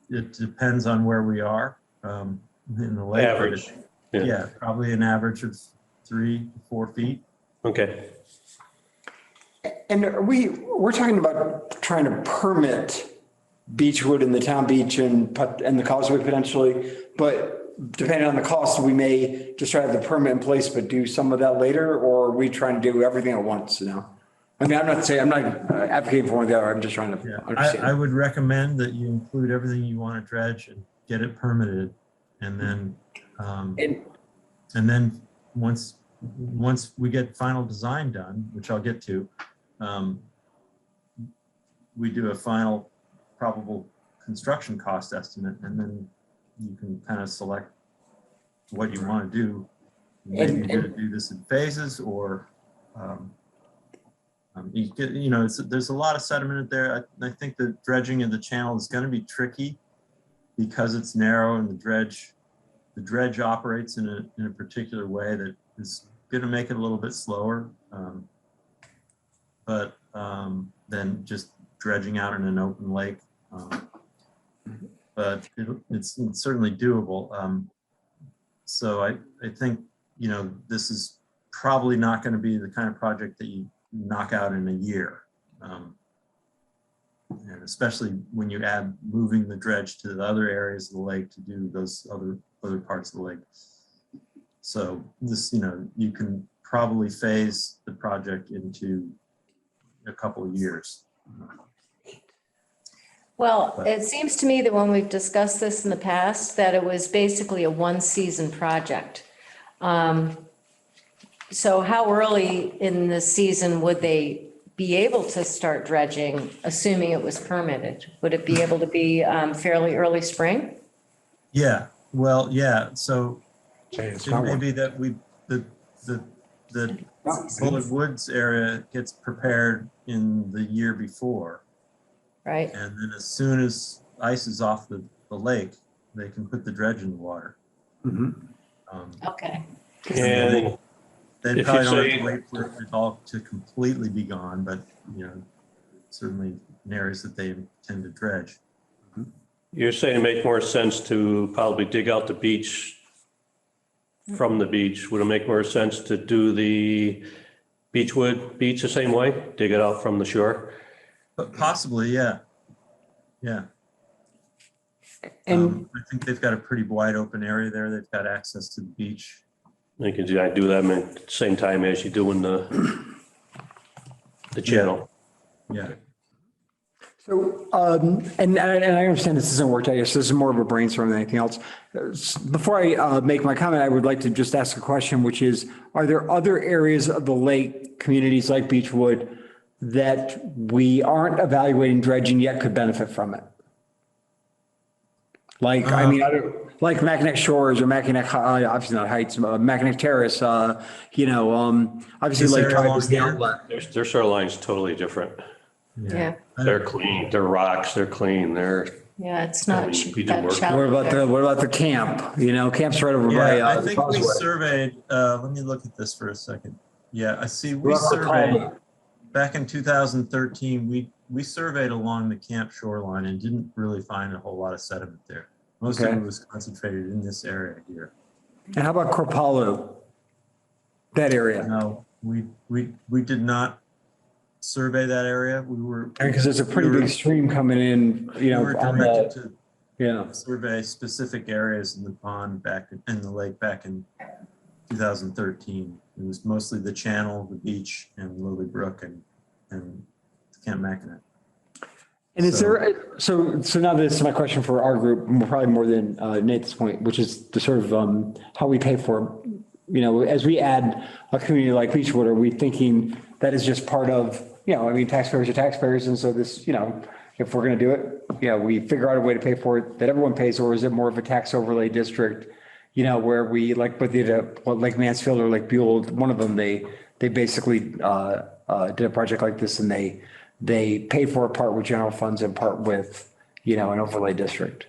it depends on where we are in the lake. Average. Yeah, probably an average of 3 to 4 feet. Okay. And we're talking about trying to permit Beechwood and the town beach and the causeway potentially, but depending on the cost, we may just try to have the permit in place, but do some of that later, or are we trying to do everything at once now? I mean, I'm not advocating for one or the other, I'm just trying to I understand. would recommend that you include everything you want to dredge and get it permitted. And then, once we get final design done, which I'll get to, we do a final probable construction cost estimate, and then you can kind of select what you want to do. Maybe you're going to do this in phases, or there's a lot of sediment there. I think the dredging of the channel is going to be tricky because it's narrow, and the dredge operates in a particular way that is going to make it a little bit slower. Than just dredging out in an open lake. But it's certainly doable. So I think, this is probably not going to be the kind of project that you knock out in a year. And especially when you add moving the dredge to the other areas of the lake to do those other parts of the lake. So this, you can probably phase the project into a couple of years. Well, it seems to me that when we've discussed this in the past, that it was basically a one-season project. So how early in the season would they be able to start dredging, assuming it was permitted? Would it be able to be fairly early spring? Yeah, well, yeah, so It it may be that the Bullet Woods area gets prepared in the year before. Right. And then as soon as ice is off the lake, they can put the dredge in the water. Okay. And They if probably you don't have say- to wait for it all to completely be gone, but, certainly in areas that they intend to dredge. You're saying it make more sense to probably dig out the beach from the beach. Would it make more sense to do the Beechwood beach the same way? Dig it out from the shore? But possibly, yeah. Yeah. And I think they've got a pretty wide open area there. They've got access to the beach. You can do them at the same time as you're doing the channel. Yeah. so, and I understand this isn't worked out yet, so this is more of a brainstorm than anything else. Before I make my comment, I would like to just ask a question, which is, are there other areas of the lake, communities like Beechwood, that we aren't evaluating dredging yet could benefit from it? Like, like Mackinac Shores or Mackinac, obviously not Heights, Mackinac Terrace, obviously This Lake area Drive along is the here? outlet. Their shoreline's totally different. Yeah. They're clean, they're rocks, they're clean, Yeah, it's not We did that work. shallow. What about the camp? Camp's right over by, Yeah, I the think we causeway. surveyed, let me look at this for a second. Yeah, I see, we What about the surveyed, culvert? back in 2013, we surveyed along the camp shoreline and didn't really find a whole lot of sediment there. Most of Okay. it was concentrated in this area here. And how about Cropalo? That area? No, we did not survey that area. We were. Because there's a pretty big stream coming in, We were on directed the, to yeah. survey specific areas in the pond in the lake back in 2013. It was mostly the channel, the beach, and Lily Brook and Camp Mackinac. And is there, so now this is my question for our group, probably more than Nate's point, which is the sort of how we pay for, as we add a community like Beechwood, are we thinking that is just part of, taxpayers are taxpayers, and so this, if we're going to do it, we figure out a way to pay for it that everyone pays, or is it more of a tax overlay district, where we, like with Lake Mansfield or Lake Buell, one of them, they basically did a project like this, and they paid for a part with general funds and part with, an overlay district.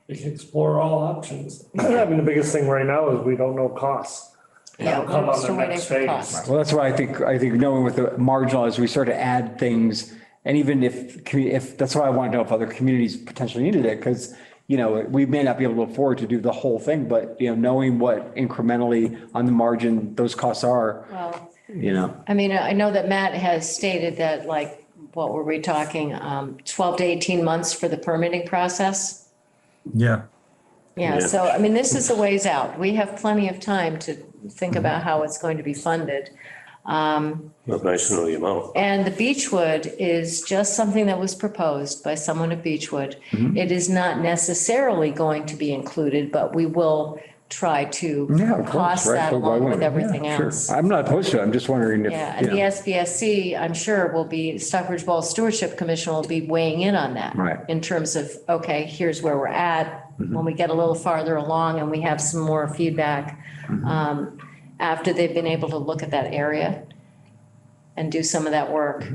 We can explore all options. I mean, the biggest thing right now is we don't know costs. Yeah, That'll come we're on still the waiting next for phase. cost. Well, that's why I think knowing with the marginal, as we start to add things, and even if, that's why I want to know if other communities potentially needed it, because, you know, we may not be able to afford to do the whole thing, but, you know, knowing what incrementally on the margin those costs are, Well, you know. I mean, I know that Matt has stated that, like, what were we talking, 12 to 18 months for the permitting process? Yeah. Yeah, Yeah. so, I mean, this is a ways out. We have plenty of time to think about how it's going to be funded. Well, nice to know the amount. And the Beechwood is just something that was proposed by someone at Beechwood. It is not necessarily going to be included, but we will try to Yeah, of course, cost right. that But why along with wouldn't- yeah, everything sure. else. I'm not opposed to it. I'm just wondering if, Yeah, and you the know. SBSC, I'm sure, will be, Stockbridge Bowl Stewardship Commission will be weighing in on that. Right. In terms of, okay, here's where we're at. When we get a little farther along and we have some more feedback, after they've been able to look at that area and do some of that work.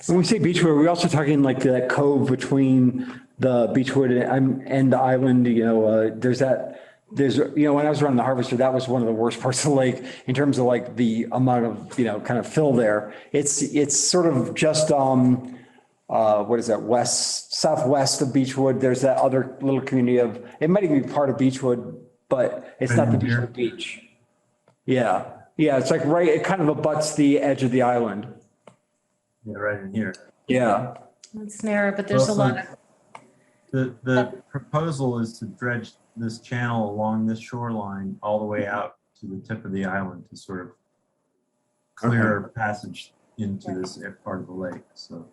When we say Beechwood, are we also talking like that cove between the Beechwood and the island, you know, there's, you know, when I was running the harvester, that was one of the worst parts of the lake in terms of like the amount of, you know, kind of fill there. It's sort of just, what is that, southwest of Beechwood. There's that other little community of, it might even be part of Beechwood, but it's not the Beechwood beach. Yeah, yeah, it's like right, it kind of abuts the edge of the island. Yeah, right in here. Yeah. It's narrow, but there's a lot of, The proposal is to dredge this channel along this shoreline all the way out to the tip of the island to sort of clear passage into this part of the lake, so.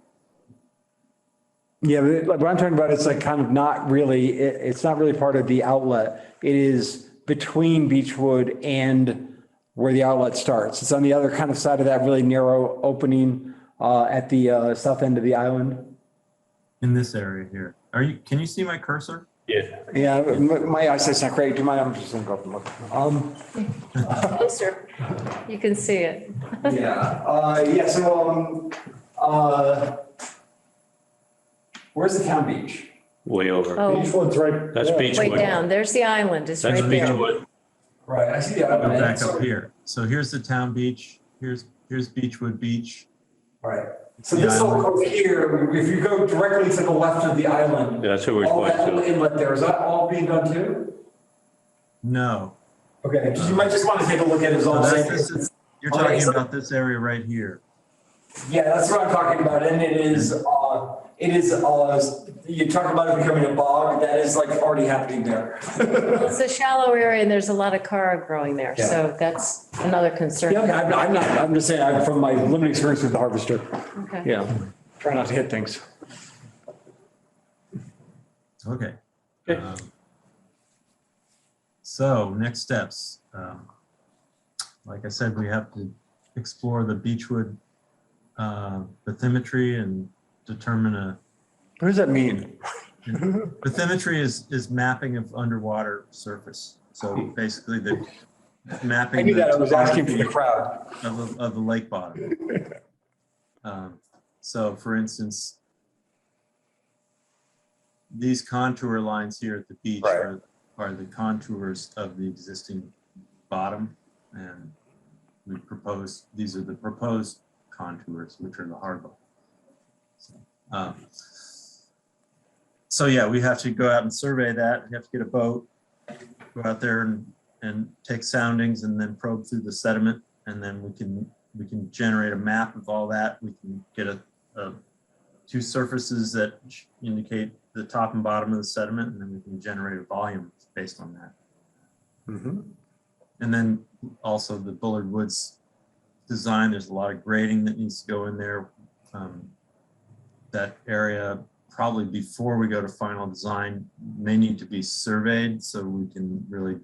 Yeah, but like what I'm talking about, it's like kind of not really, it's not really part of the outlet. It is between Beechwood and where the outlet starts. It's on the other kind of side of that really narrow opening at the south end of the island. In this area here. Can you see my cursor? Yeah. Yeah, my eyesight's not great. Do you mind? I'm just gonna go up and look. closer. You can see it. Yeah, so, where's the town beach? Way over. Oh, Beechwood's right. That's yeah. Beechwood. way down. There's the island. It's That's right there. Beechwood. Right, I see the Go island. back up here. So here's the town beach. Here's Beechwood Beach. Right. So this whole cove here, if you go directly to the left of the island. Yeah, that's what we're all that going little to. inlet there, is that all being done too? No. Okay, you might just want to take a look at it as all So saying. you're talking about this area right here. Yeah, that's what I'm talking about, and it is, you talk about it becoming a bog, that is like already happening there. It's a shallow area and there's a lot of coral growing there. Yeah. So that's another concern. Yeah, I'm not, I'm just saying, from my limited experience with the harvester, Okay. yeah, try not to hit things. Okay. So next steps. Like I said, we have to explore the Beechwood bathymetry and determine a. What does that mean? Bathymetry is mapping of underwater surface. So basically the mapping. I knew that, I was asking for the topography crowd. of the lake bottom. So for instance, these contour lines here at the beach Right. are the contours of the existing bottom. And we propose, these are the proposed contours, which are the hard bottom. So yeah, we have to go out and survey that. We have to get a boat, go out there and take soundings and then probe through the sediment. And then we can generate a map of all that. We can get two surfaces that indicate the top and bottom of the sediment, and then we can generate a volume based on that. Mm-hmm. And then also the Bullard Woods design, there's a lot of grading that needs to go in there. That area, probably before we go to final design, may need to be surveyed so we can really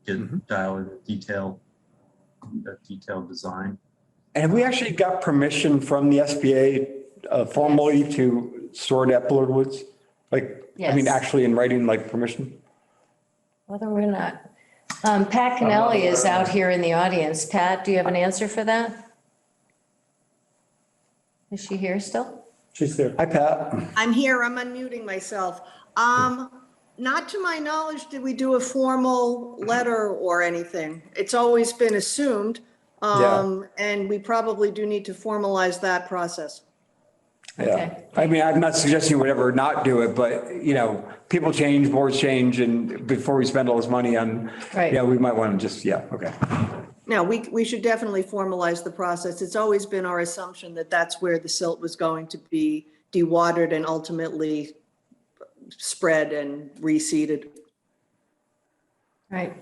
get dial in detailed design. And have we actually got permission from the SBA formally to store it at Bullard Woods? Like, I mean, Yes. actually in writing, like permission? Whether we're not. Pat Kennelly is out here in the audience. Pat, do you have an answer for that? Is she here still? She's there. Hi, Pat. I'm here, I'm unmuting myself. Not to my knowledge, did we do a formal letter or anything? It's always been assumed. And we probably do need to formalize that process. Yeah, I mean, I'm not suggesting you would ever not do it, but, you know, people change, boards change, and before we spend all this money on, Right. yeah, we might want to just, yeah, okay. Now, we should definitely formalize the process. It's always been our assumption that that's where the silt was going to be dewatered and ultimately spread and reseeded. Right.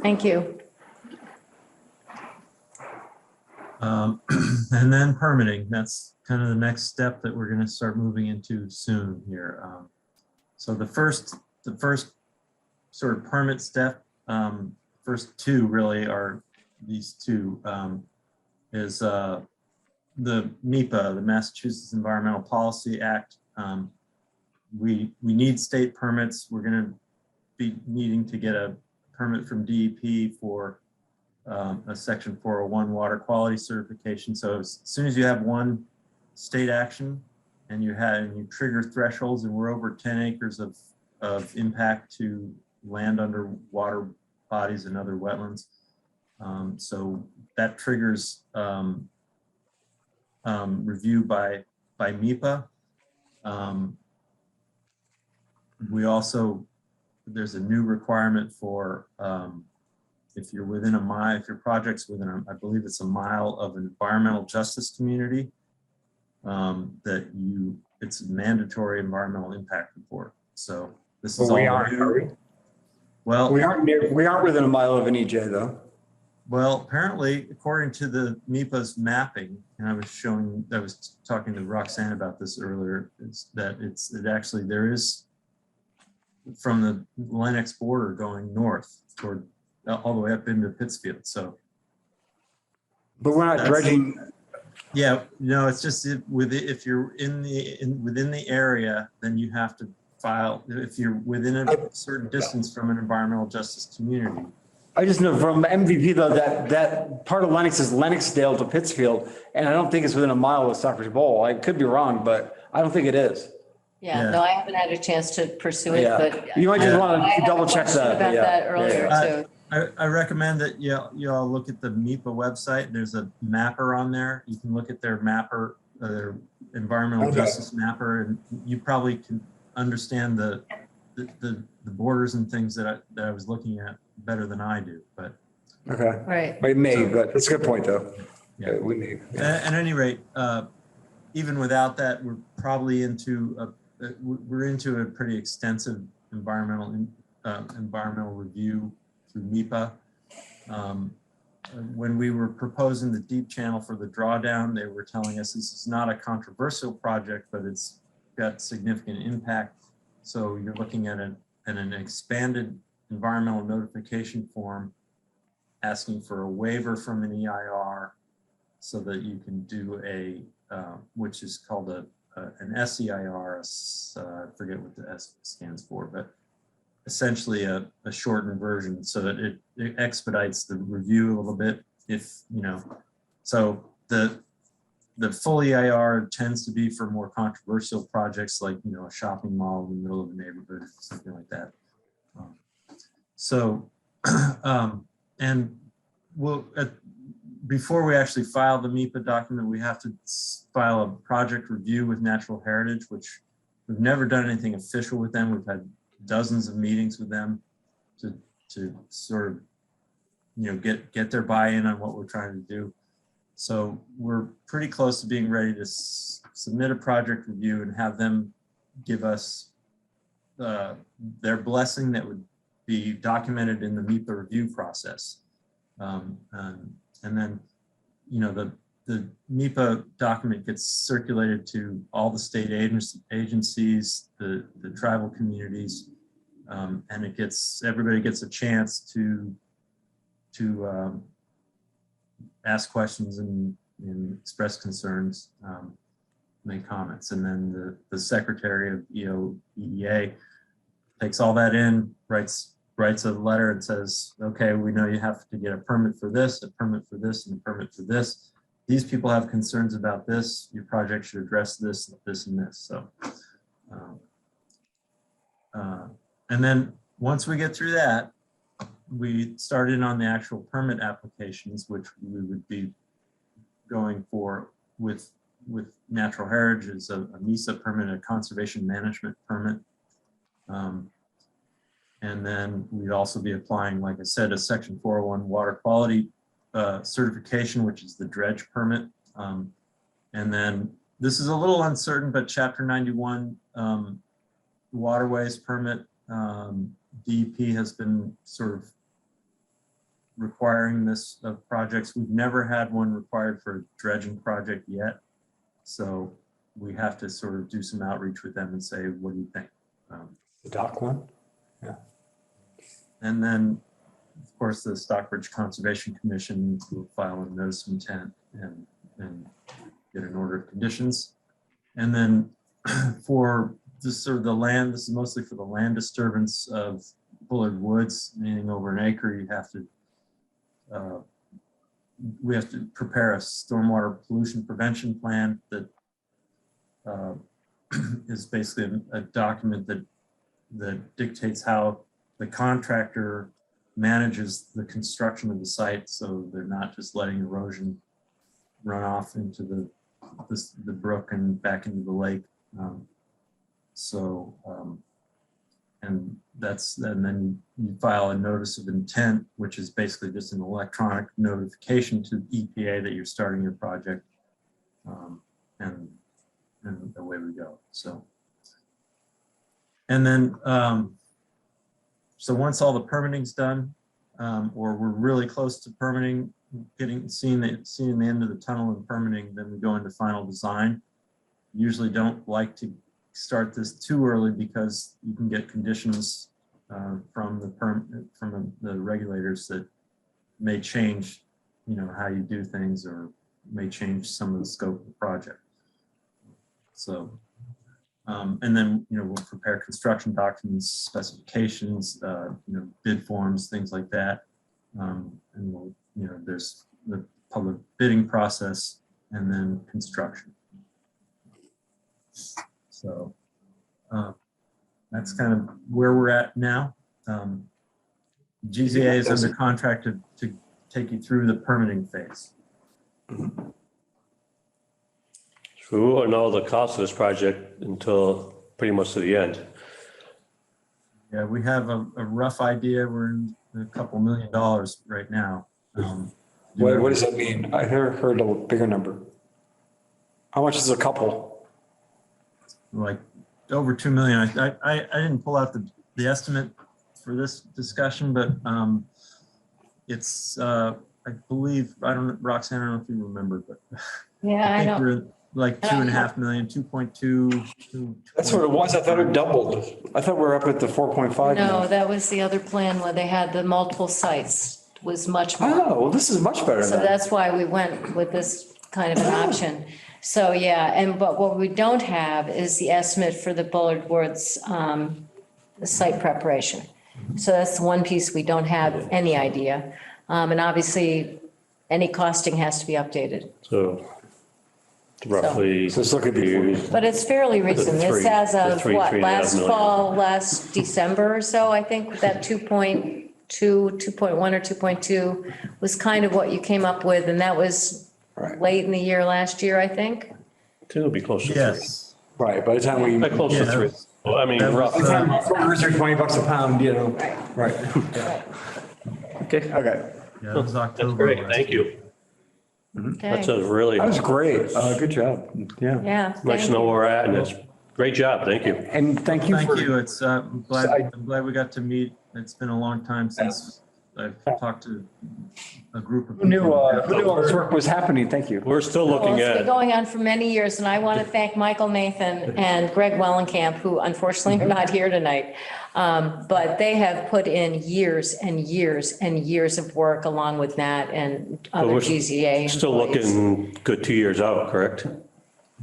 Thank you. And then permitting, that's kind of the next step that we're gonna start moving into soon here. So the first sort of permit step, first two really are these two, is the MEPA, the Massachusetts Environmental Policy Act. We need state permits. We're gonna be needing to get a permit from DEP for a section 401 water quality certification. So as soon as you have one state action and you trigger thresholds, and we're over 10 acres of impact to land under water bodies and other wetlands. So that triggers review by MEPA. We also, there's a new requirement for if you're within a mile, if your project's within, I believe it's a mile of an environmental justice community, it's a mandatory environmental impact report. So this is all We aren't, are we? Well, We aren't within a mile of an EJ though. well, apparently, according to the MEPA's mapping, and I was talking to Roxanne about this earlier, there is from the Lennox border going north toward all the way up into Pittsfield. So, But we're not dredging. yeah, no, it's just if you're within the area, then you have to file if you're within a certain distance from an environmental justice community. I just know from MVP though, that part of Lennox is Lennoxdale to Pittsfield, and I don't think it's within a mile of Stockbridge Bowl. I could be wrong, but I don't think it is. Yeah, no, I haven't had a chance to pursue it, Yeah. but. You might just want I to had a double check question that. about that earlier too. I recommend that you all look at the MEPA website. There's a mapper on there. You can look at their mapper, their environmental justice mapper, and you probably can understand the borders and things that I was looking at better than I do. But Okay. Right. It may, but it's a good point though. Yeah. We may. At any rate, even without that, we're probably into a pretty extensive environmental review through MEPA. When we were proposing the deep channel for the drawdown, they were telling us this is not a controversial project, but it's got significant impact. So you're looking at an expanded environmental notification form asking for a waiver from an EIR so that you can do which is called an SEIR, I forget what the S stands for, but essentially a shortened version so that it expedites the review a little bit. So the full EIR tends to be for more controversial projects like, a shopping mall in the middle of a neighborhood, something like that. And before we actually file the MEPA document, we have to file a project review with Natural Heritage, which we've never done anything official with them. We've had dozens of meetings with them to sort of, get their buy-in on what we're trying to do. So we're pretty close to being ready to submit a project review and have them give us their blessing that would be documented in the MEPA review process. And then, the MEPA document gets circulated to all the state agencies, the tribal communities, and everybody gets a chance to ask questions and express concerns, make comments. And then the secretary of EEA takes all that in, writes a letter and says, okay, we know you have to get a permit for this, a permit for this, and a permit for this. These people have concerns about this. Your project should address this, this, and this. So And then once we get through that, we start in on the actual permit applications, which we would be going for with natural heritage is a MESA permit, a conservation management permit. And then we'd also be applying, like I said, a section 401 water quality certification, which is the dredge permit. And then this is a little uncertain, but chapter 91 waterways permit, DEP has been sort of requiring this of projects. We've never had one required for a dredging project yet. So we have to sort of do some outreach with them and say, what do you think? The dock one? Yeah. And then, of course, the Stockbridge Conservation Commission will file a notice of intent and get an order of conditions. And then for this sort of the land, this is mostly for the land disturbance of Bullard Woods, meaning over an acre, you have to we have to prepare a stormwater pollution prevention plan that is basically a document that dictates how the contractor manages the construction of the site, so they're not just letting erosion run off into the brook and back into the lake. And then you file a notice of intent, which is basically just an electronic notification to EPA that you're starting your project, and away we go. So, and then so once all the permitting's done, or we're really close to permitting, seeing the end of the tunnel in permitting, then we go into final design. Usually don't like to start this too early because you can get conditions from the regulators that may change, how you do things, or may change some of the scope of the project. So, and then we'll prepare construction documents, specifications, bid forms, things like that, and we'll, there's the public bidding process, and then construction. So that's kind of where we're at now. GZA is under contract to take you through the permitting phase. So we won't know the cost of this project until pretty much to the end. Yeah, we have a rough idea. We're in a couple $1 million right now. What does that mean? I heard a bigger number. How much is a couple? Like over 2 million. I didn't pull out the estimate for this discussion, but it's I believe, Roxanne, I don't know if you remember, but Yeah, I know. we're like 2.5 million, 2.2. That's what it was. I thought it doubled. I thought we were up at the 4.5. No, that was the other plan where they had the multiple sites, was much more. Oh, well, this is much better So than that. that's why we went with this kind of an option. So, yeah, but what we don't have is the estimate for the Bullard Woods site preparation. So that's the one piece we don't have any idea. And obviously, any costing has to be updated. So roughly. So it's looking before. But it's fairly recent. This as of what, 3.5 last million. fall, last December or so, I think that 2.2, 2.1 or 2.2 was kind of what you came up with, and that was Right. late in the year last year, I think. I think it'll be close to Yes. Right, by the time we. three. Close to Yeah. 3. Well, I mean, That was, rough. By the time burgers are $20 a pound, Right. Okay. Okay. Yeah, it was October. That's great. last Thank year. you. Okay. That's a really That was great. Good job. Yeah. Yeah. nice thank to know you. where we're at, and it's great job. Thank you. And thank you Thank for. you. It's, I'm glad we got to meet. It's been a long time since I've talked to a group of Who knew people. all this work was happening? Thank you. We're still Well, looking it's been at, going on for many years, and I want to thank Michael Nathan and Greg Wellenkamp, who unfortunately are not here tonight. But they have put in years and years and years of work along with Nat and other we're GZA still employees. looking good 2 years out, correct?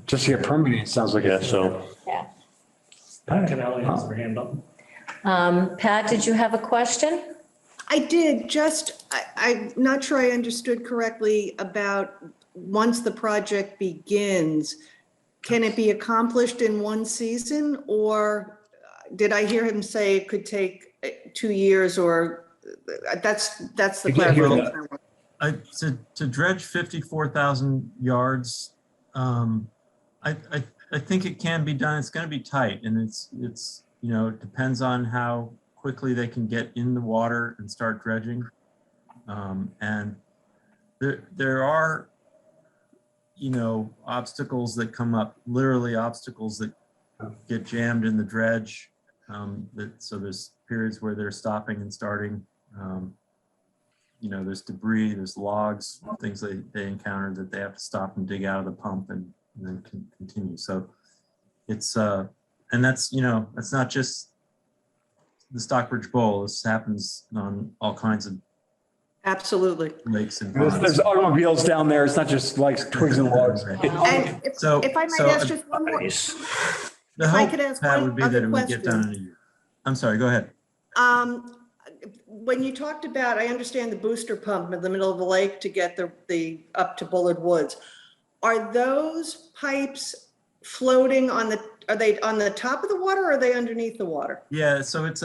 Just to get permitting, it sounds like. Yeah, so Yeah. Pat Canelli has her hand up. Pat, did you have a question? I did, I'm not sure I understood correctly about once the project begins, can it be accomplished in one season, or did I hear him say it could take 2 years or, that's the I did hear clarification. To dredge 54,000 yards, I think it can be done. It's going to be tight, and it's it depends on how quickly they can get in the water and start dredging. And there are obstacles that come up, literally obstacles that get jammed in the dredge. So there's periods where they're stopping and starting. There's debris, there's logs, things they encounter that they have to stop and dig out of the pump and then continue. So it's and that's it's not just the Stockbridge Bowl. This happens on all kinds of Absolutely. lakes and There's ponds. automobiles down there. It's not just like twigs and logs. Right. And if I might ask just one more, The if I hope, could ask Pat, one would be that other it would get done in a year. I'm sorry, go ahead. When you talked about, I understand the booster pump in the middle of the lake to get the up to Bullard Woods. Are those pipes floating are they on the top of the water or are they underneath the water? Yeah, so it's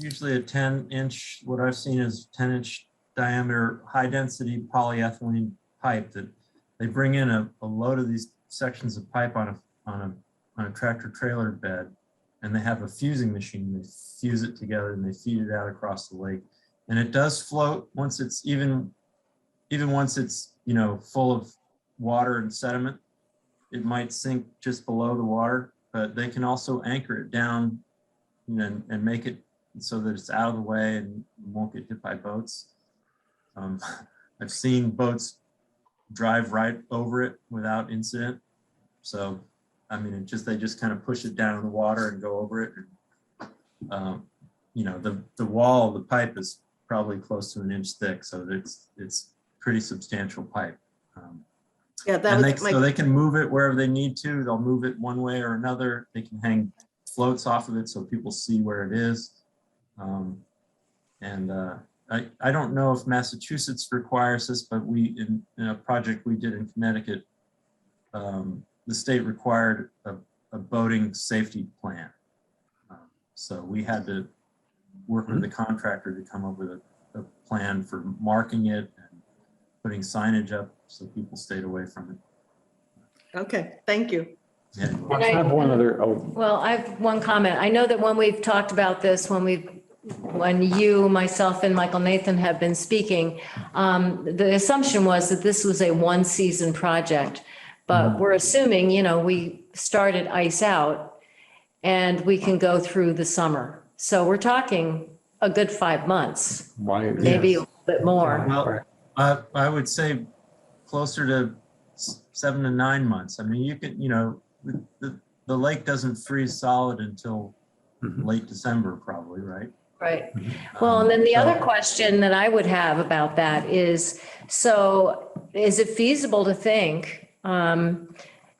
usually a 10-inch, what I've seen is 10-inch diameter, high density polyethylene pipe that they bring in a load of these sections of pipe on a tractor trailer bed, and they have a fusing machine. They fuse it together and they feed it out across the lake, and it does float once it's even once it's full of water and sediment. It might sink just below the water, but they can also anchor it down and make it so that it's out of the way and won't get hit by boats. I've seen boats drive right over it without incident. So, I mean, they just kind of push it down in the water and go over it. The wall of the pipe is probably close to 1 inch thick, so it's pretty substantial pipe. Yeah, So they can move it wherever they need to. They'll move it one way or another. They can hang floats off of it so people see where it is. I don't know if Massachusetts requires this, but in a project we did in Connecticut, the state required a boating safety plan. So we had to work with the contractor to come up with a plan for marking it and putting signage up so people stayed away from it. Okay, thank you. Yeah. I have one other, Well, I have one comment. I know that when we've talked about this, when you, myself, and Michael Nathan have been speaking, the assumption was that this was a one-season project. But we're assuming, we started ice out and we can go through the summer. So we're talking a good 5 months, maybe a little bit more. Well, I would say closer to 7 to 9 months. I mean, you could, the lake doesn't freeze solid until late December, probably, right? Right. Well, and then the other question that I would have about that is, so is it feasible to think,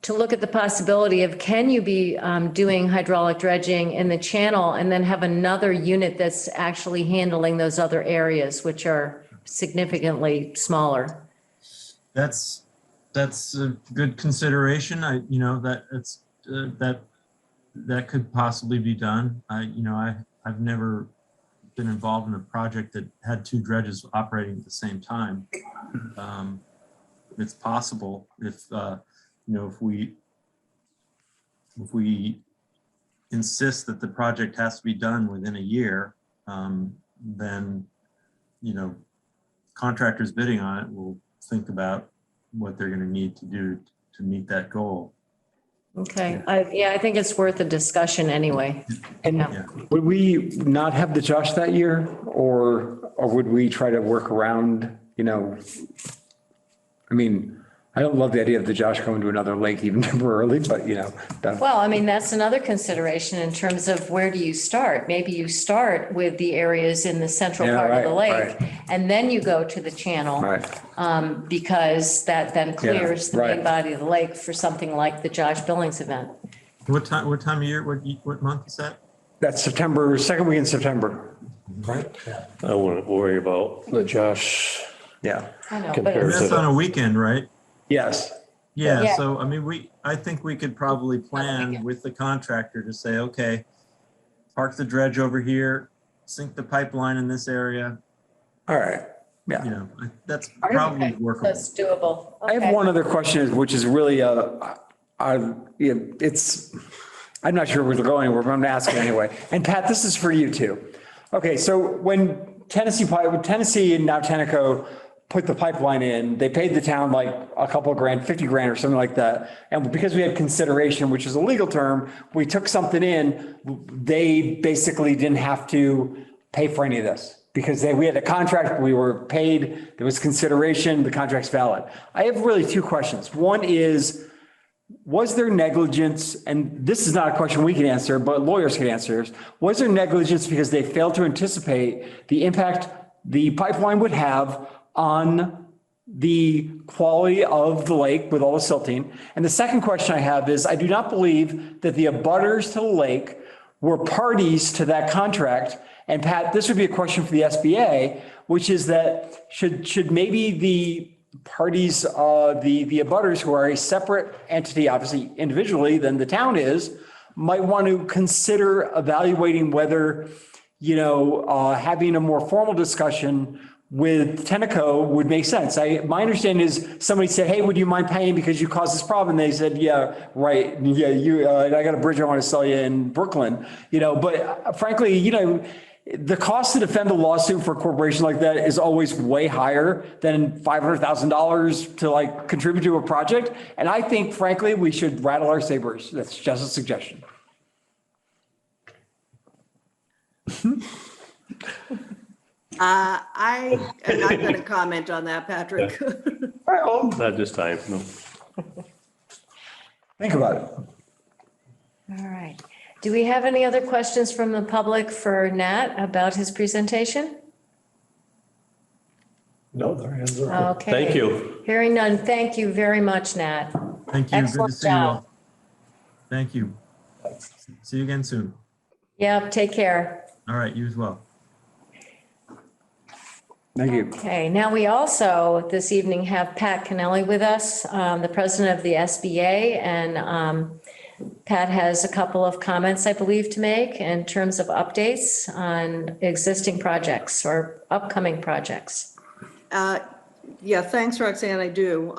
to look at the possibility of, can you be doing hydraulic dredging in the channel and then have another unit that's actually handling those other areas, which are significantly smaller? That's a good consideration. That could possibly be done. I've never been involved in a project that had 2 dredges operating at the same time. It's possible if we insist that the project has to be done within a year, then contractors bidding on it will think about what they're going to need to do to meet that goal. Okay. I think it's worth a discussion anyway. and would we not have the Josh that year, or would we try to work around, I mean, I don't love the idea of the Josh going to another lake even temporarily, but Well, I mean, that's another consideration in terms of where do you start? Maybe you start with the areas in the central part of the lake, and then you go to the channel. Because that then clears the main body of the lake for something like the Josh Billings event. What time of year, what month is that? That's September, second week in September. Right? I wouldn't worry about the Josh. Yeah. I know, but Compared it's, That's on a weekend, right? Yes. Yeah, Yeah. so I mean, I think we could probably plan with the contractor to say, okay, park the dredge over here, sink the pipeline in this area, All right, you yeah. know, that's probably workable. That's doable. I have Okay. one other question, which is really, yeah, I'm not sure where we're going, but I'm gonna ask it anyway. And Pat, this is for you too. Okay, so when Tennessee and now Tenneco put the pipeline in, they paid the town like a couple of grand, 50 grand or something like that. And because we had consideration, which is a legal term, we took something in, they basically didn't have to pay for any of this. Because we had a contract, we were paid, there was consideration, the contract's valid. I have really two questions. One is, was there negligence, and this is not a question we can answer, but lawyers can answer, was there negligence because they failed to anticipate the impact the pipeline would have on the quality of the lake with all the silting? And the second question I have is, I do not believe that the abutters to the lake were parties to that contract. And Pat, this would be a question for the SBA, which is that should maybe the parties, the abutters who are a separate entity, obviously individually than the town is, might want to consider evaluating whether, having a more formal discussion with Tenneco would make sense. My understanding is somebody said, hey, would you mind paying because you caused this problem? And they said, yeah, right. Yeah, I got a bridge I want to sell you in Brooklyn, but frankly, the cost to defend a lawsuit for a corporation like that is always way higher than $500,000 to contribute to a project. And I think frankly, we should rattle our sabers. That's just a suggestion. I am not going to comment on that, Patrick. Not this time, no. Think about it. All right. Do we have any other questions from the public for Nat about his presentation? No, their hands are up. Okay. Thank you. Hearing none. Thank you very much, Nat. Thank you, good to Excellent see you job. all. Thank you. See you again soon. Yep, take care. All right, you as well. Thank you. Okay, now we also this evening have Pat Kennelly with us, the president of the SBA, and Pat has a couple of comments, I believe, to make in terms of updates on existing projects or upcoming projects. Yeah, thanks, Roxanne, I do.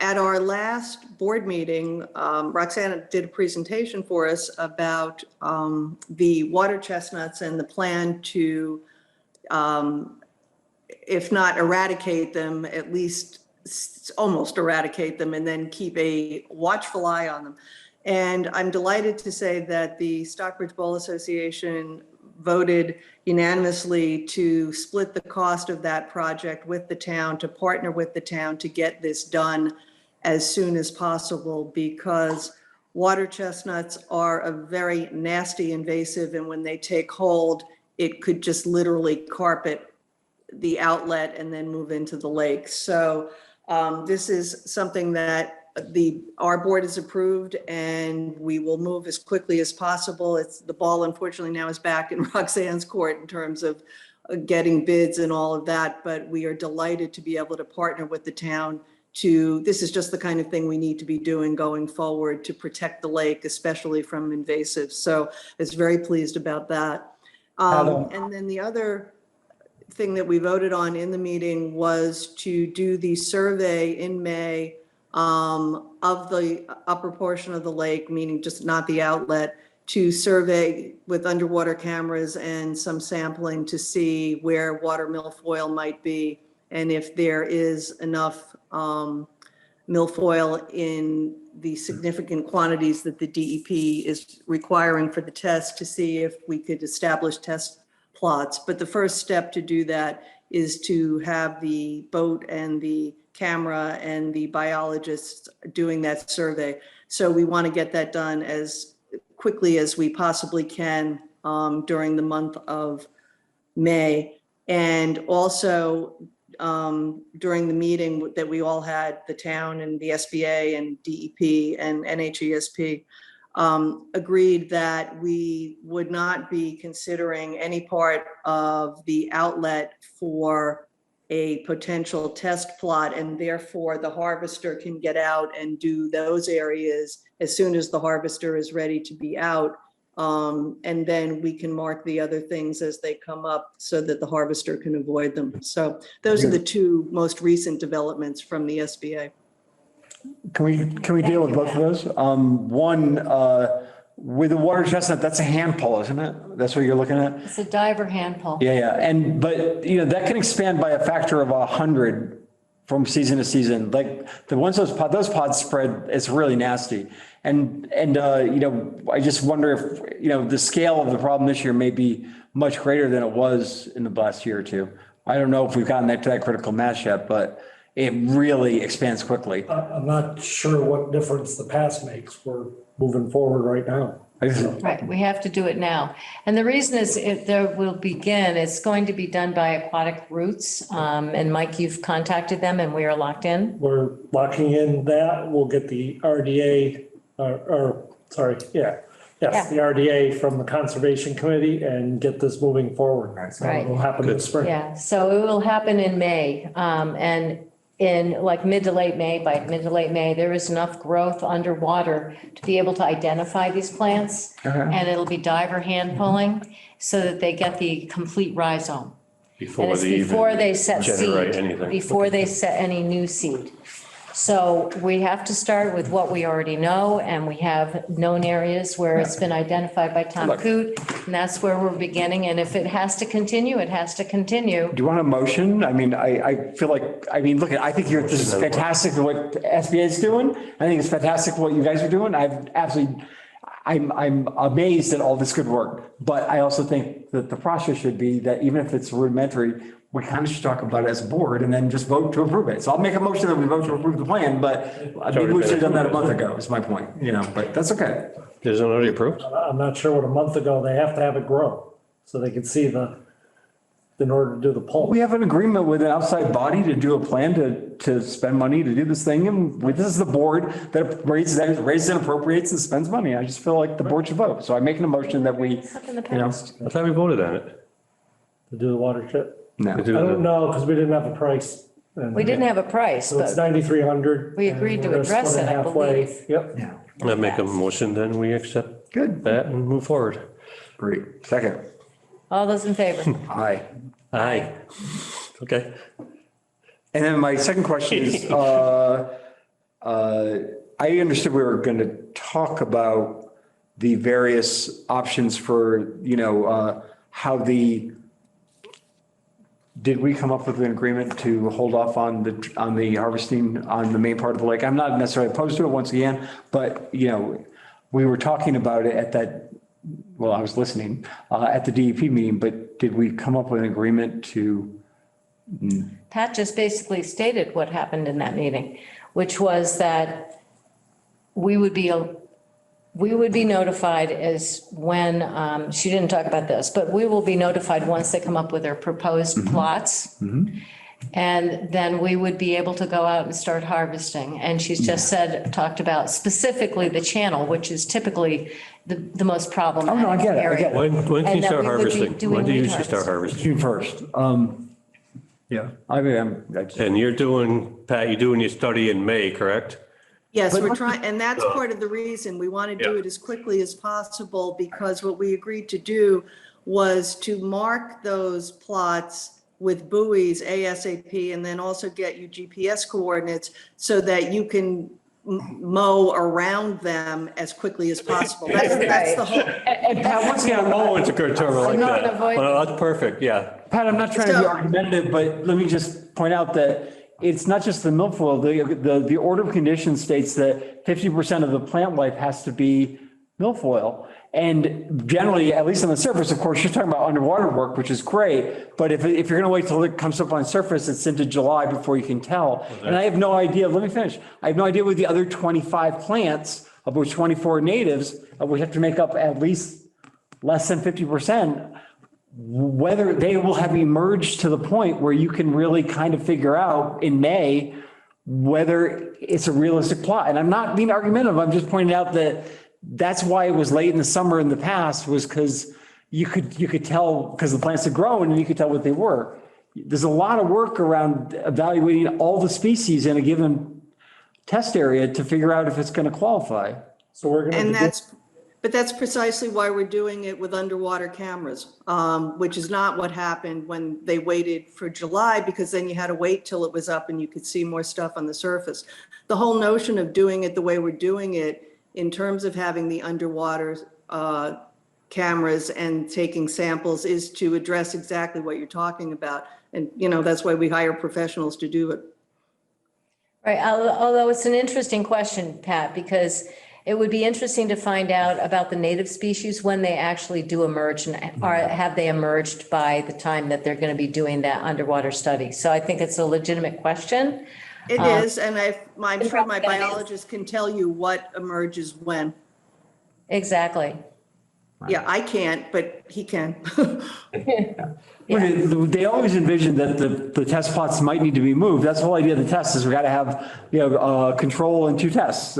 At our last board meeting, Roxanne did a presentation for us about the water chestnuts and the plan to, if not eradicate them, at least almost eradicate them and then keep a watchful eye on them. And I'm delighted to say that the Stockbridge Bowl Association voted unanimously to split the cost of that project with the town, to partner with the town to get this done as soon as possible, because water chestnuts are a very nasty invasive, and when they take hold, it could just literally carpet the outlet and then move into the lake. So this is something that our board has approved, and we will move as quickly as possible. The ball unfortunately now is back in Roxanne's court in terms of getting bids and all of that, but we are delighted to be able to partner with the town this is just the kind of thing we need to be doing going forward to protect the lake, especially from invasives. So I was very pleased about that. And then the other thing that we voted on in the meeting was to do the survey in May of the upper portion of the lake, meaning just not the outlet, to survey with underwater cameras and some sampling to see where water milfoil might be, and if there is enough milfoil in the significant quantities that the DEP is requiring for the test, to see if we could establish test plots. But the first step to do that is to have the boat and the camera and the biologists doing that survey. So we want to get that done as quickly as we possibly can during the month of May. And also during the meeting that we all had, the town and the SBA and DEP and NHESP agreed that we would not be considering any part of the outlet for a potential test plot, and therefore the harvester can get out and do those areas as soon as the harvester is ready to be out. And then we can mark the other things as they come up so that the harvester can avoid them. So those are the two most recent developments from the SBA. Can we deal with both of those? One, with the water chestnut, that's a hand pull, isn't it? That's what you're looking at? It's a diver hand pull. Yeah. And, but, that can expand by a factor of 100 from season to season. Like the ones, those pods spread, it's really nasty. And I just wonder if, the scale of the problem this year may be much greater than it was in the last year or two. I don't know if we've gotten to that critical mass yet, but it really expands quickly. I'm not sure what difference the past makes. We're moving forward right now. Right, we have to do it now. And the reason is it's going to be done by Aquatic Roots. And Mike, you've contacted them and we are locked in. We're locking in that. We'll get the RDA, the RDA from the Conservation Committee and get this moving forward. So Right. it'll happen this spring. Yeah, so it will happen in May. And in like mid to late May, there is enough growth underwater to be able to identify these plants. And it'll be diver hand pulling so that they get the complete rhizome. And it's before they set generate seed, anything. before they set any new seed. So we have to start with what we already know, and we have known areas where it's been identified by Tom Coote, and that's where we're beginning. And if it has to continue, it has to continue. Do you want a motion? I mean, I feel like, look, I think this is fantastic what SBA is doing. I think it's fantastic what you guys are doing. I'm amazed at all this good work, but I also think that the process should be that even if it's rudimentary, we kind of should talk about it as a board and then just vote to approve it. So I'll make a motion that we vote to approve the plan, but maybe we should have done that a month ago, is my point, but that's okay. Isn't it already approved? I'm not sure what a month ago, they have to have it grow so they can see in order to do the poll. We have an agreement with an outside body to do a plan to spend money to do this thing. And this is the board that raises and appropriates and spends money. I just feel like the board should vote. So I'm making a motion that we, I thought we voted on it. To do the watershed. No. I don't know, because we didn't have a price. We didn't have a price, So it's but 9,300. we agreed to address it, I believe. Yep. Yeah. I make a motion, then we accept Good. that and move forward. Great. Second. All those in favor? Aye. Aye. Okay. And then my second question is, I understood we were going to talk about the various options for, did we come up with an agreement to hold off on the harvesting on the main part of the lake? I'm not necessarily opposed to it once again, but, we were talking about it at that, well, I was listening at the DEP meeting, but did we come up with an agreement to? Pat just basically stated what happened in that meeting, which was that we would be notified as when, she didn't talk about this, but we will be notified once they come up with their proposed plots. And then we would be able to go out and start harvesting. And she's just talked about specifically the channel, which is typically the most problematic I get it. area. When can you start harvesting? When do you usually start harvesting? June 1st. Yeah, And you're doing your study in May, correct? Yes, we're trying, and that's part of the reason we want to do it as quickly as possible, because what we agreed to do was to mark those plots with buoys ASAP, and then also get you GPS coordinates so that you can mow around them as quickly as possible. That's the whole. And Pat, once again, Oh, it's a good term like that. Well, that's perfect, yeah. Pat, I'm not trying to be argumentative, but let me just point out that it's not just the milfoil. The order of conditions states that 50% of the plant life has to be milfoil. And generally, at least on the surface, of course, you're talking about underwater work, which is great. But if you're going to wait till it comes up on surface, it's into July before you can tell. And I have no idea, let me finish. I have no idea with the other 25 plants, of which 24 natives, we have to make up at least less than 50%, whether they will have emerged to the point where you can really kind of figure out in May whether it's a realistic plot. And I'm not being argumentative. I'm just pointing out that that's why it was late in the summer in the past, was because you could tell, because the plants had grown and you could tell what they were. there's a lot of work around evaluating all the species in a given test area to figure out if it's going to qualify. So we're And gonna, but that's precisely why we're doing it with underwater cameras, which is not what happened when they waited for July, because then you had to wait till it was up and you could see more stuff on the surface. The whole notion of doing it the way we're doing it in terms of having the underwater cameras and taking samples is to address exactly what you're talking about. And, that's why we hire professionals to do it. Right, although it's an interesting question, Pat, because it would be interesting to find out about the native species when they actually do emerge, and have they emerged by the time that they're going to be doing that underwater study. So I think it's a legitimate question. It is, and I'm sure my biologist can tell you what emerges when. Exactly. Yeah, I can't, but he can. They always envisioned that the test plots might need to be moved. That's the whole idea of the test is we got to have, control and two tests.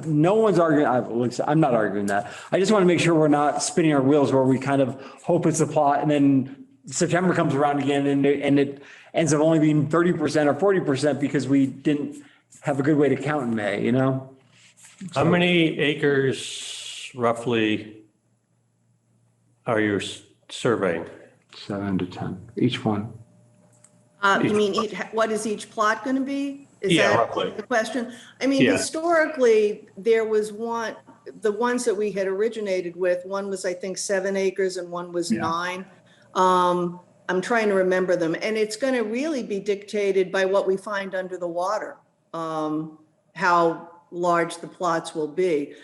No one's arguing, I'm not arguing that. I just want to make sure we're not spinning our wheels where we kind of hope it's a plot and then September comes around again and it ends up only being 30% or 40% because we didn't have a good way to count in May, How many acres roughly are you surveying? 7 to 10, each one. You mean, what is each plot going to be? Is Yeah, that roughly. the question? I mean, Yeah. historically, there was the ones that we had originated with, one was, I think, 7 acres and one was 9. I'm trying to remember them. And it's going to really be dictated by what we find under the water, how large the plots will be.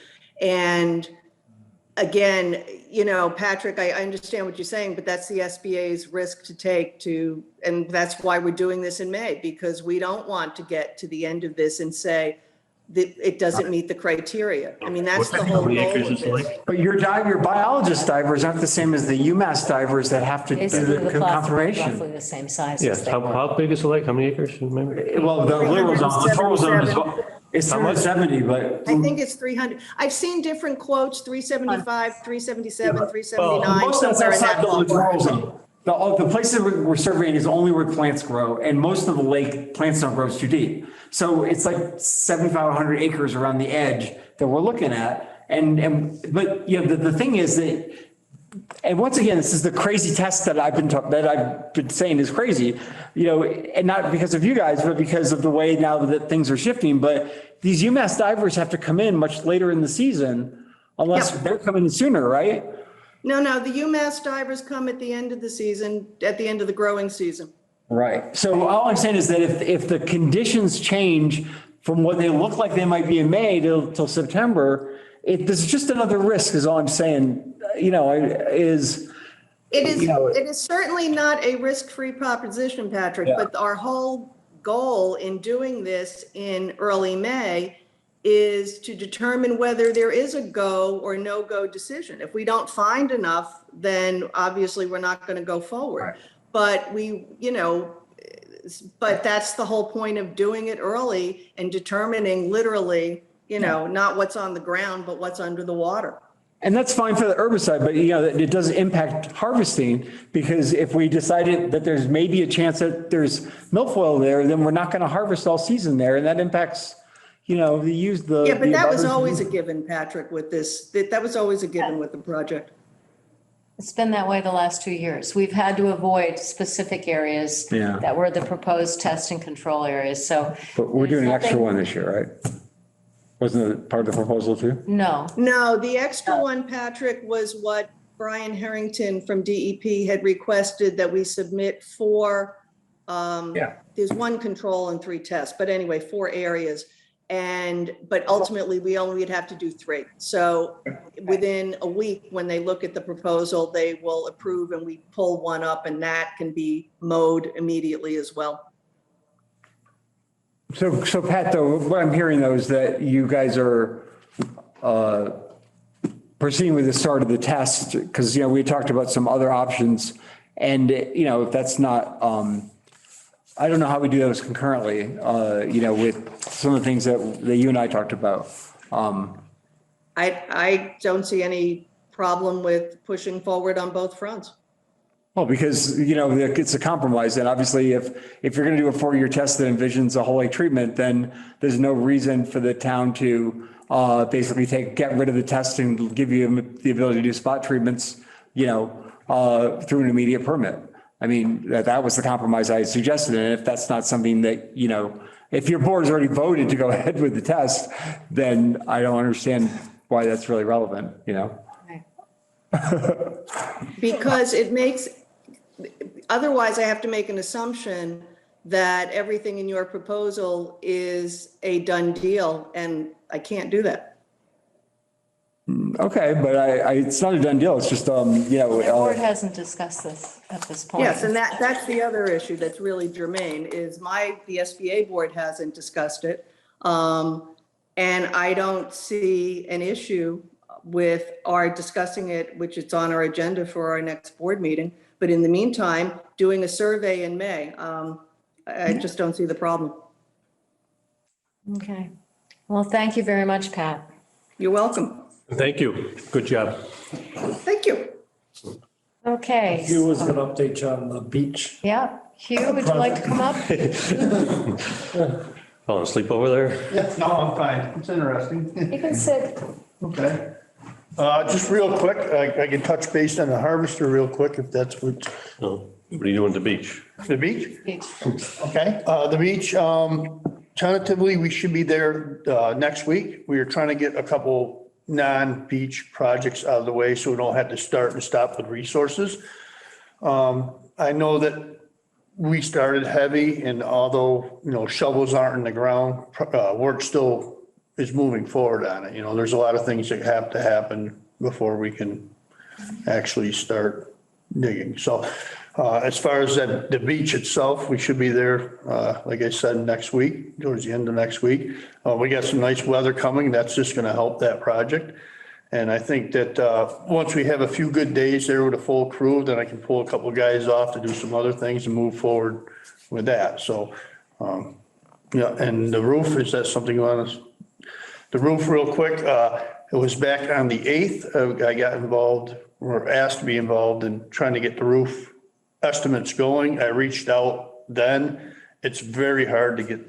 And again, Patrick, I understand what you're saying, but that's the SBA's risk to take and that's why we're doing this in May, because we don't want to get to the end of this and say that it doesn't meet the criteria. I mean, that's the whole goal of this. But your biologist divers aren't the same as the UMass divers that have to do Basically, the the plots are confirmation. roughly the same size Yeah, as they were. how big is the lake? How many acres? You remember? Well, the total zone is, it's 370, but. I think it's 300. I've seen different quotes, 375, 377, 379, Most of that's somewhere in outside that the littoral ballpark. zone. The places we're surveying is only where plants grow, and most of the lake, plants don't grow too deep. So it's like 7,500 acres around the edge that we're looking at. But the thing is that, and once again, this is the crazy test that I've been saying is crazy, and not because of you guys, but because of the way now that things are shifting. But these UMass divers have to come in much later in the season, unless they're coming in sooner, right? No, the UMass divers come at the end of the season, at the end of the growing season. Right. So all I'm saying is that if the conditions change from what they look like they might be in May till September, there's just another risk is all I'm saying, It is certainly not a risk-free proposition, Patrick, but our whole goal in doing this in early May is to determine whether there is a go or no-go decision. If we don't find enough, then obviously we're not going to go forward. Right. But that's the whole point of doing it early and determining literally, not what's on the ground, but what's under the water. And that's fine for the herbicide, but it doesn't impact harvesting, because if we decided that there's maybe a chance that there's milfoil there, then we're not going to harvest all season there, and that impacts, but that was always a given, Patrick, with this. That was always a given with the project. It's been that way the last 2 years. We've had to avoid specific areas that were the proposed test and control areas, so. But we're doing an extra one this year, right? Wasn't it part of the proposal too? No. No, the extra one, Patrick, was what Brian Harrington from DEP had requested that we submit for, there's 1 control and 3 tests, but anyway, 4 areas. But ultimately we'd have to do 3. So within a week, when they look at the proposal, they will approve and we pull 1 up, and that can be mowed immediately as well. So Pat, though, what I'm hearing though is that you guys are proceeding with the start of the test, because, we talked about some other options, and, if that's not, I don't know how we do those concurrently, with some of the things that you and I talked about. I don't see any problem with pushing forward on both fronts. Well, because, it's a compromise, and obviously if you're gonna do a 4-year test that envisions a whole lake treatment, then there's no reason for the town to basically get rid of the test and give you the ability to do spot treatments, through an immediate permit. I mean, that was the compromise I suggested, and if that's not something that, if your board has already voted to go ahead with the test, then I don't understand why that's really relevant, Because otherwise I have to make an assumption that everything in your proposal is a done deal, and I can't do that. Okay, but it's not a done deal. It's just, The board hasn't discussed this at this point. Yes, and that's the other issue that's really germane, is the SBA board hasn't discussed it. And I don't see an issue with our discussing it, which it's on our agenda for our next board meeting. But in the meantime, doing a survey in May, I just don't see the problem. Okay. Well, thank you very much, Pat. You're welcome. Thank you. Good job. Thank you. Okay. Hugh was gonna update you on the beach. Yeah. Hugh, would you like to come up? Falling asleep over there? Yeah, no, I'm fine. It's interesting. You can sit. Okay. Just real quick, I can touch base on the harvester real quick if that's what. No. What are you doing at the beach? The beach? Beach. Okay, the beach, tentatively, we should be there next week. We are trying to get a couple non-beach projects out of the way so we don't have to start and stop with resources. I know that we started heavy, and although, shovels aren't in the ground, work still is moving forward on it. There's a lot of things that have to happen before we can actually start digging. So as far as the beach itself, we should be there, like I said, next week, towards the end of next week. We got some nice weather coming. That's just going to help that project. And I think that once we have a few good days there with a full crew, then I can pull a couple of guys off to do some other things and move forward with that. So, and the roof, is that something you want to? The roof real quick, it was back on the 8th. I got involved, or asked to be involved in trying to get the roof estimates going. I reached out then. It's very hard to get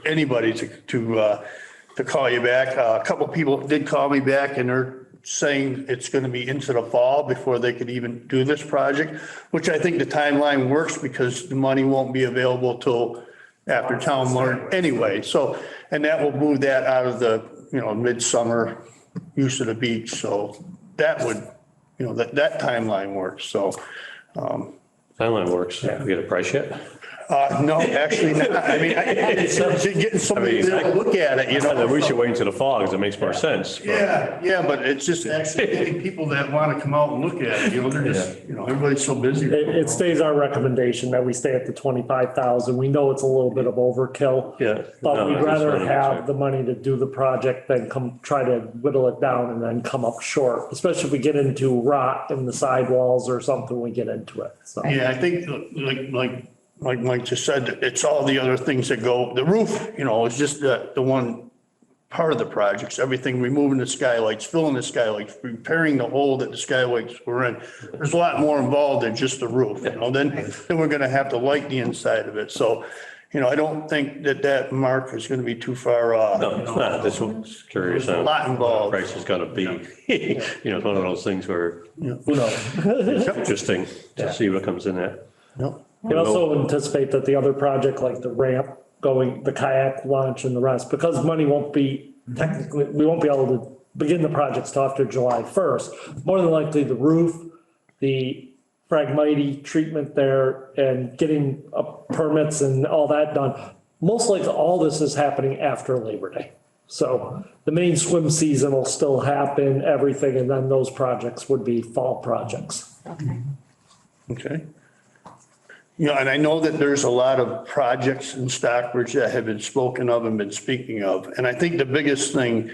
anybody to call you back. A couple of people did call me back, and they're saying it's going to be into the fall before they could even do this project, which I think the timeline works because the money won't be available till after town warrant anyway. So, and that will move that out of the, midsummer use of the beach. So that would, that timeline works. So, Timeline works. We get a price yet? no, actually not. I mean, it's getting somebody to look at it, We should wait until the fall because it makes more sense. but- Yeah, but it's just actually getting people that want to come out and look at it, they're just, everybody's so busy. It stays our recommendation that we stay at the 25,000. We know it's a little bit of overkill. Yeah. But No, we'd that's rather fine. have the money to do the project than try to whittle it down and then come up short, especially if we get into rot in the sidewalls or something, we get into it. So. Yeah, I think like Mike just said, it's all the other things that go, the roof, is just the one part of the projects, everything, removing the skylights, filling the skylights, repairing the hole that the skylights were in. There's a lot more involved than just the roof, then we're going to have to light the inside of it. So, I don't think that mark is going to be too far off. No, it's not. This one's curious. There's a lot involved. Price is going to be, it's one of those things where Who knows? it's interesting to see what comes in that. Yep. We also anticipate that the other project, like the ramp going, the kayak launch and the rest, because money won't be technically, we won't be able to begin the projects till after July 1st. More than likely the roof, the Phragmite treatment there and getting permits and all that done. Most likely all this is happening after Labor Day. So the main swim season will still happen, everything, and then those projects would be fall projects. Okay. And I know that there's a lot of projects in Stockbridge that have been spoken of and been speaking of. And I think the biggest thing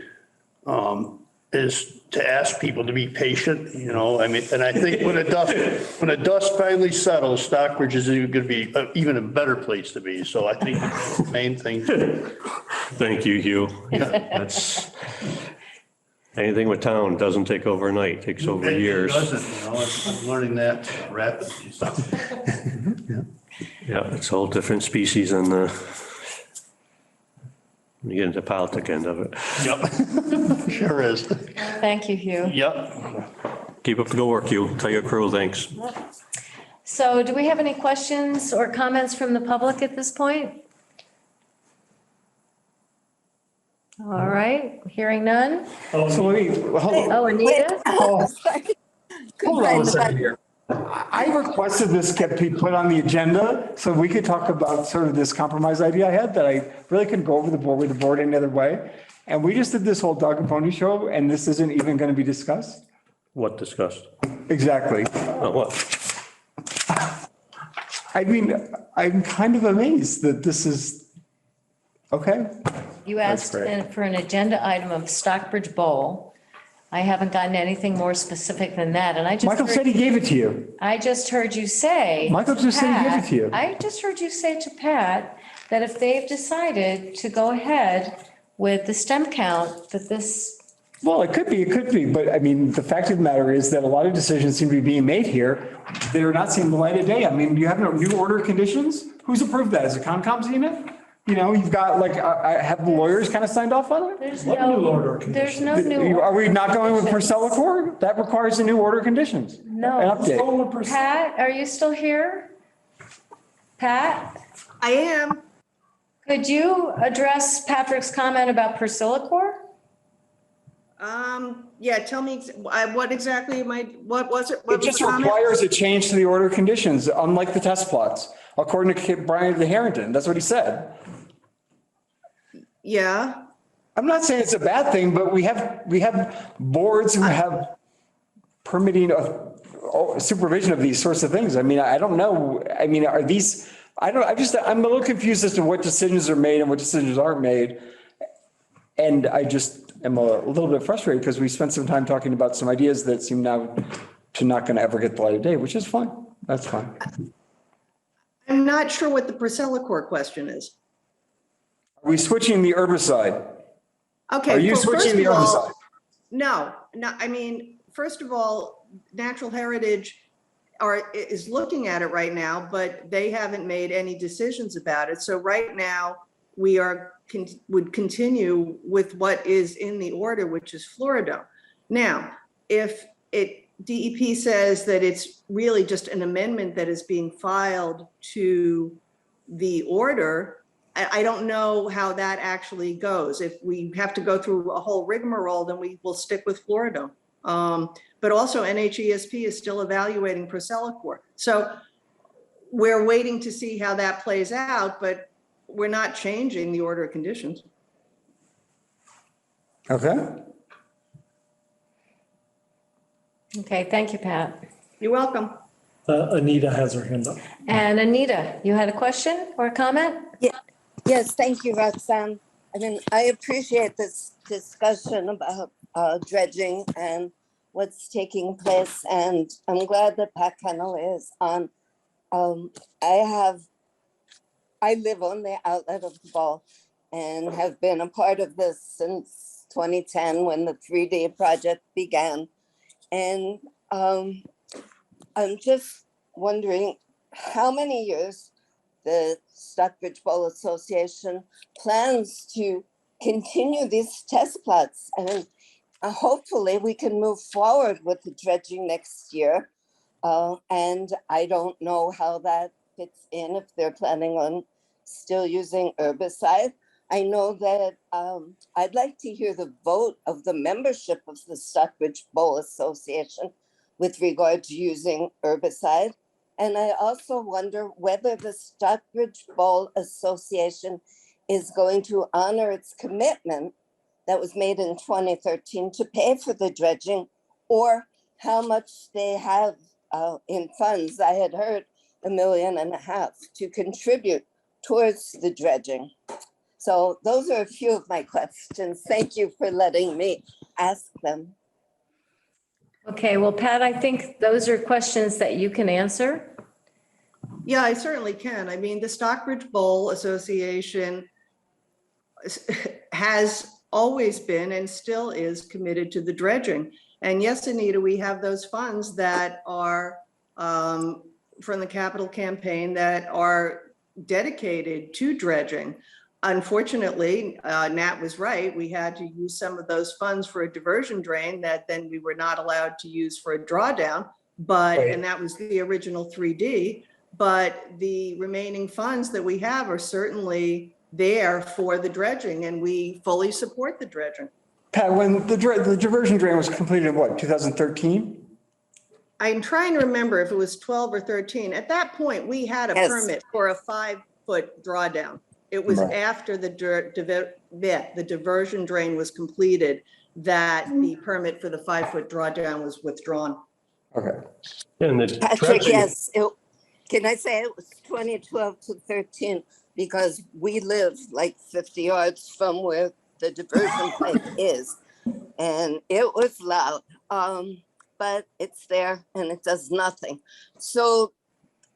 is to ask people to be patient, and I think when the dust finally settles, Stockbridge is going to be even a better place to be. So I think the main thing. Thank you, Hugh. That's Anything with town doesn't take overnight, takes over It years. doesn't, you know, I'm learning that rapidly. So. Yeah, it's a whole different species and you get into politic end of it. Yep, sure is. Thank you, Hugh. Yep. Keep up the good work, you. Tell your crew thanks. So do we have any questions or comments from the public at this point? All right, hearing none. So let me, hold on. Oh, Anita? Hold on a second here. I requested this get be put on the agenda so we could talk about sort of this compromise idea I had that I really couldn't go over the board with the board any other way. And we just did this whole dog and pony show and this isn't even going to be discussed? What discussed? Exactly. Oh, what? I mean, I'm kind of amazed that this is, okay. You asked for an agenda item of Stockbridge Bowl. I haven't gotten anything more specific than that, and I just. Michael said he gave it to you. I just heard you say. Michael just said he gave it to you. I just heard you say to Pat that if they've decided to go ahead with the stem count, that this. Well, it could be, but I mean, the fact of the matter is that a lot of decisions seem to be being made here that are not seeing the light of day. I mean, you have no new order conditions? Who's approved that? Is it Concom seen it? You know, you've got like, have the lawyers kind of signed off on it? There's What no. new order There's no new. Are we not going with Purcell Accord? That requires a new order conditions. No. An update. Pat, are you still here? Pat, I am. could you address Patrick's comment about Persilicor? Yeah, tell me, what exactly what was it? What It was just the comment? requires a change to the order conditions, unlike the test plots, according to Brian Harrington. That's what he said. Yeah, I'm not saying it's a bad thing, but we have boards who have permitting supervision of these sorts of things. I mean, I don't know. I mean, are these, I'm a little confused as to what decisions are made and what decisions aren't made. And I just am a little bit frustrated because we spent some time talking about some ideas that seem now to not going to ever get the light of day, which is fine. That's fine. I'm not sure what the Persilicor question is. Are we switching the herbicide? Okay. Are you well, first switching the of all, herbicide? No, I mean, first of all, Natural Heritage is looking at it right now, but they haven't made any decisions about it. So right now, we would continue with what is in the order, which is Floridone. Now, if DEP says that it's really just an amendment that is being filed to the order, I don't know how that actually goes. If we have to go through a whole rigmarole, then we will stick with Floridone. But also NHESP is still evaluating Persilicor. So we're waiting to see how that plays out, but we're not changing the order of conditions. Okay. Okay, thank you, Pat. You're welcome. Anita has her hand up. And Anita, you had a question or a comment? Yes, thank you, Roxanne. I mean, I appreciate this discussion about dredging and what's taking place, and I'm glad that Pat Kennel is on. I live on the outlet of the Ball and have been a part of this since 2010 when the 3D project began. And I'm just wondering how many years the Stockbridge Bowl Association plans to continue these test plots, and hopefully we can move forward with the dredging next year. And I don't know how that fits in if they're planning on still using herbicide. I know that I'd like to hear the vote of the membership of the Stockbridge Bowl Association with regard to using herbicide. And I also wonder whether the Stockbridge Bowl Association is going to honor its commitment that was made in 2013 to pay for the dredging, or how much they have in funds. I had heard $1.5 million to contribute towards the dredging. So those are a few of my questions. Thank you for letting me ask them. Okay, well, Pat, I think those are questions that you can answer. Yeah, I certainly can. I mean, the Stockbridge Bowl Association has always been and still is committed to the dredging. And yes, Anita, we have those funds that are from the capital campaign that are dedicated to dredging. Unfortunately, Nat was right. We had to use some of those funds for a diversion drain that then we were not allowed to use for a drawdown. But, and that was the original 3D, but the remaining funds that we have are certainly there for the dredging, and we fully support the dredging. Pat, when the diversion drain was completed in what, 2013? I'm trying to remember if it was 12 or 13. At that point, we had a permit for a 5-foot drawdown. It was after the diversion drain was completed that the permit for the 5-foot drawdown was withdrawn. Okay. And the Patrick, dredging, yes, can I say it was 2012 to 13 because we live like 50 yards from where the diversion pipe is, and it was loud, but it's there and it does nothing. So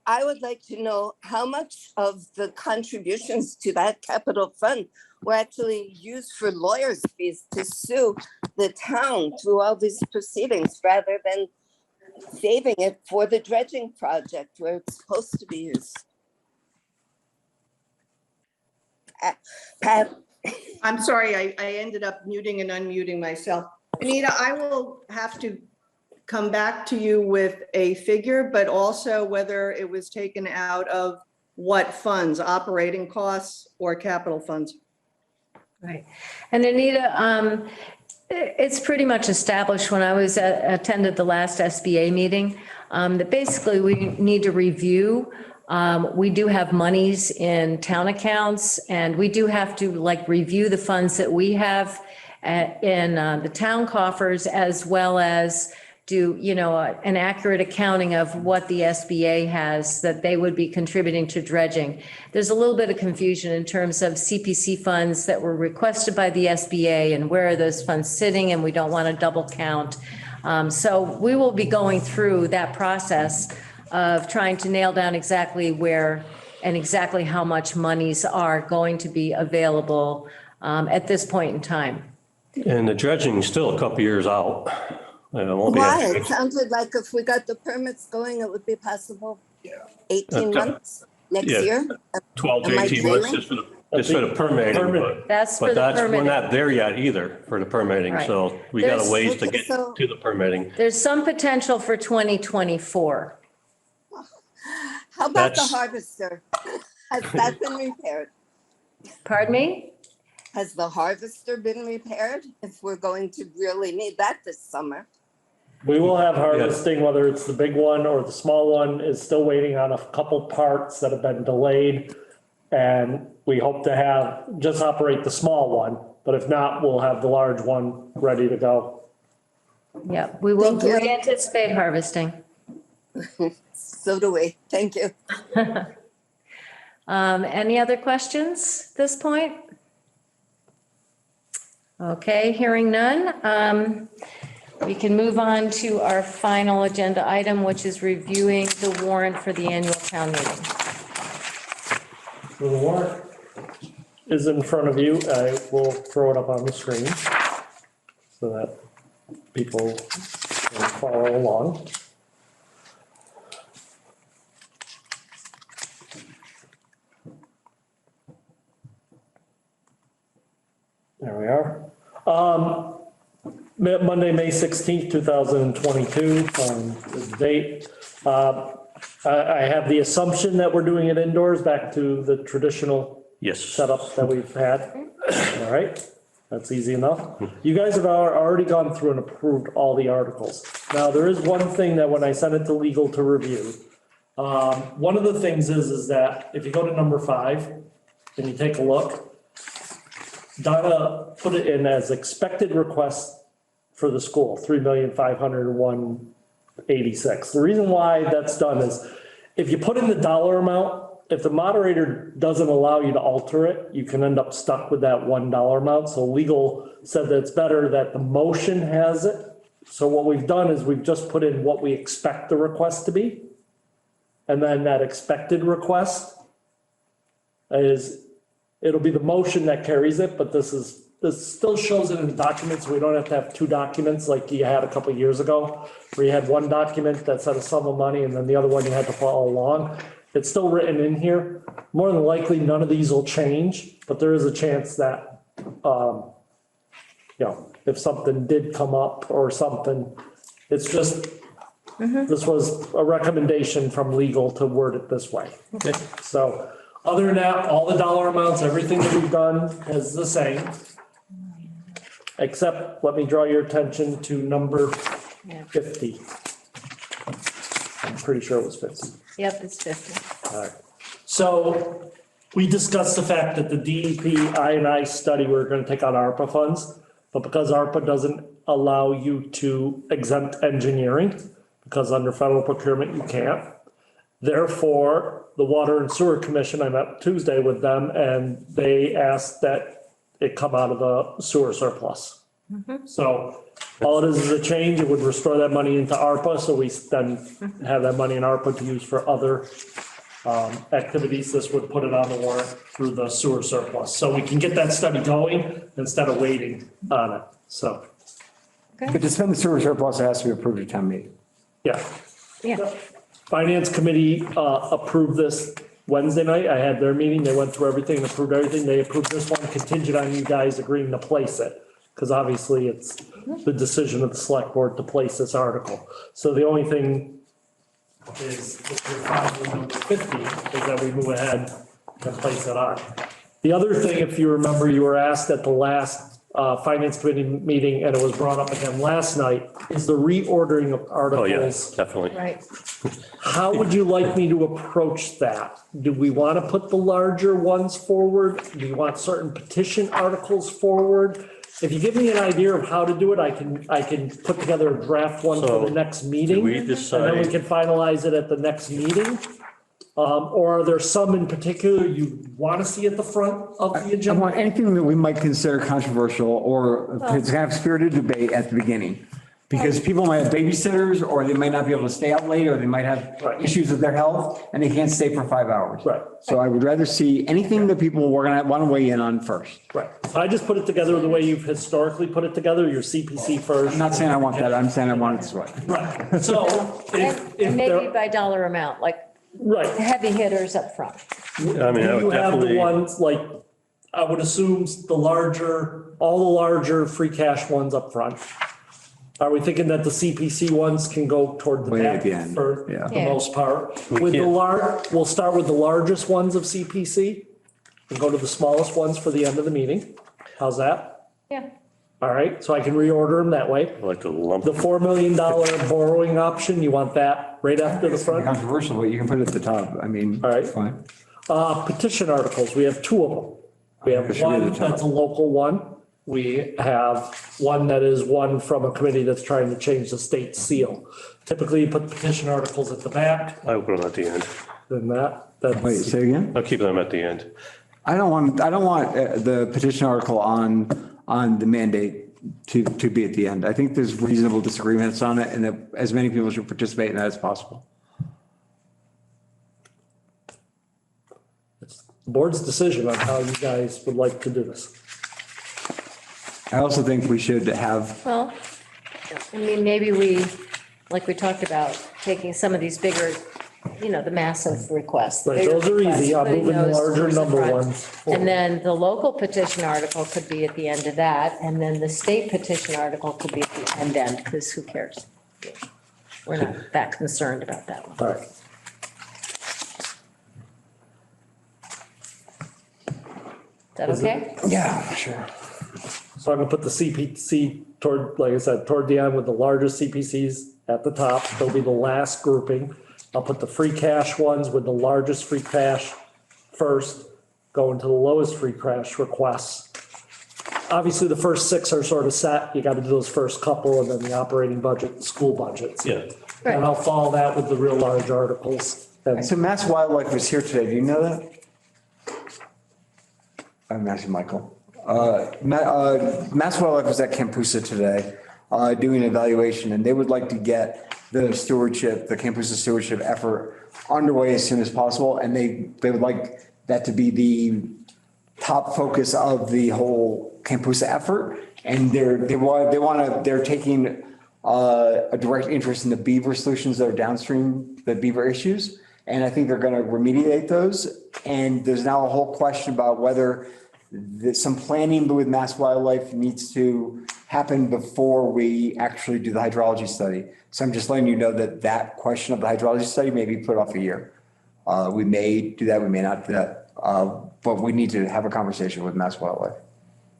I would like to know how much of the contributions to that capital fund were actually used for lawyers' fees to sue the town through all these proceedings rather than saving it for the dredging project where it's supposed to be used. Pat? I'm sorry, I ended up muting and unmuting myself. Anita, I will have to come back to you with a figure, but also whether it was taken out of what funds, operating costs or capital funds. Right. And Anita, it's pretty much established when I was attended the last SBA meeting that basically we need to review. We do have monies in town accounts, and we do have to like review the funds that we have in the town coffers, as well as do, you know, an accurate accounting of what the SBA has that they would be contributing to dredging. There's a little bit of confusion in terms of CPC funds that were requested by the SBA and where are those funds sitting, and we don't want to double count. So we will be going through that process of trying to nail down exactly where and exactly how much monies are going to be available at this point in time. and the dredging is still a couple years out. Won't be Why? It sounded like if we got the permits going, it would be possible 18 months next year. 12 to Am I 18 months dreaming? just for the permitting. That's for But the we're permitting. not there yet either for the permitting, Right. so we got There's- a ways to Okay, get so- to the permitting. There's some potential for 2024. How about the That's- harvester? Has that been repaired? Pardon me? Has the harvester been repaired? If we're going to really need that this summer. We will have harvesting, whether it's the big one or the small one, is still waiting on a couple parts that have been delayed. And we hope to have, just operate the small one, but if not, we'll have the large one ready to go. Yeah, we will, Thank you. we anticipate harvesting. So do we. Thank you. Any other questions at this point? Okay, hearing none. We can move on to our final agenda item, which is reviewing the warrant for the annual town meeting. So the warrant is in front of you. I will throw it up on the screen so that people can follow along. There we are. Monday, May 16th, 2022, is the date. I have the assumption that we're doing it indoors, back to the traditional Yes. setup that we've had. All right, that's easy enough. You guys have already gone through and approved all the articles. Now, there is one thing that when I sent it to legal to review, one of the things is that if you go to number 5 and you take a look, Donna put it in as expected request for the school, 3,501,86. The reason why that's done is if you put in the dollar amount, if the moderator doesn't allow you to alter it, you can end up stuck with that $1 amount. So legal said that it's better that the motion has it. So what we've done is we've just put in what we expect the request to be. And then that expected request is, it'll be the motion that carries it, but this is this still shows it in documents. We don't have to have two documents like you had a couple of years ago, where you had one document that said a sum of money and then the other one you had to follow along. It's still written in here. More than likely, none of these will change, but there is a chance that, if something did come up or something, it's just, this was a recommendation from legal to word it this way. So other than that, all the dollar amounts, everything that we've done is the same. Except, let me draw your attention to number 50. I'm pretty sure it was 50. Yep, it's 50. All right. So we discussed the fact that the DEP I&I study, we're going to take out ARPA funds, but because ARPA doesn't allow you to exempt engineering, because under federal procurement you can't. Therefore, the Water and Sewer Commission, I met Tuesday with them, and they asked that it come out of the sewer surplus. So all it is a change. It would restore that money into ARPA, so we then have that money in ARPA to use for other activities. This would put it on the warrant through the sewer surplus. So we can get that study going instead of waiting on it, so. But to spend the sewer surplus, it has to be approved at town meeting. Yeah. Yeah. Finance committee approved this Wednesday night. I had their meeting. They went through everything and approved everything. They approved this one contingent on you guys agreeing to place it. Because obviously it's the decision of the select board to place this article. So the only thing is, if you're fine with number 50, is that we move ahead and place it on. The other thing, if you remember, you were asked at the last finance committee meeting, and it was brought up again last night, is the reordering of articles. Oh, yes, definitely. Right. How would you like me to approach that? Do we want to put the larger ones forward? Do you want certain petition articles forward? If you give me an idea of how to do it, I can put together a draft one for the next meeting. we And then we decide- can finalize it at the next meeting. Or are there some in particular you want to see at the front of the I agenda? want anything that we might consider controversial or to have spirited debate at the beginning. Because people might have babysitters, or they might not be able to stay out late, or they might have Right. issues with their health, and they can't stay for 5 hours. Right. So I would rather see anything that people were gonna want to weigh in on first. Right. I just put it together the way you've historically put it together, your CPC first. I'm not saying I want that, I'm saying I want it this way. Right. So if And maybe there, by dollar amount, like right. heavy hitters up front. I mean, I You would have the definitely, ones like, I would assume all the larger free cash ones up front. Are we thinking that the CPC ones can go toward the Way at back the end, for yeah. the Yeah. most part? With the we'll start with the largest ones of CPC and go to the smallest ones for the end of the meeting. How's that? Yeah. All right, so I can reorder them that way. I like to lump. The $4 million borrowing option, you want that right after the front? Controversial, but you can put it at the top, I mean, All right. it's fine. Petition articles, we have two of them. We have It should be at one the top. that's a local one. We have one that is one from a committee that's trying to change the state seal. Typically, you put petition articles at the back, I would put them at the end. then Wait, that's, say again? I'll keep them at the end. I don't want the petition article on the mandate to be at the end. I think there's reasonable disagreements on it, and that as many people should participate in that as possible. it's the board's decision on how you guys would like to do this. I also think we should have, Well, I mean, maybe we, like we talked about, taking some of these bigger, the massive requests. Right, bigger those are requests, easy. I'm putting moving those larger towards the number front. ones forward. And then the local petition article could be at the end of that, and then the state petition article could be at the end, because who cares? We're not that concerned about that one. All right. Is that okay? yeah, sure. So I'm gonna put the CPC toward, like I said, toward the end with the largest CPCs at the top. They'll be the last grouping. I'll put the free cash ones with the largest free cash first, going to the lowest free cash requests. Obviously, the first six are sort of set. You gotta do those first couple, and then the operating budget, the school budgets. Yeah. And I'll follow that with the real large articles. And So Mass Wildlife was here today, do you know that? I'm asking Michael. Mass Wildlife was at Campusa today, doing an evaluation, and they would like to get the stewardship, the Campusa stewardship effort underway as soon as possible, and they would like that to be the top focus of the whole Campusa effort. And they're taking a direct interest in the beaver solutions that are downstream, the beaver issues. And I think they're going to remediate those. And there's now a whole question about whether some planning with Mass Wildlife needs to happen before we actually do the hydrology study. So I'm just letting you know that that question of the hydrology study may be put off a year. We may do that, we may not do that, but we need to have a conversation with Mass Wildlife.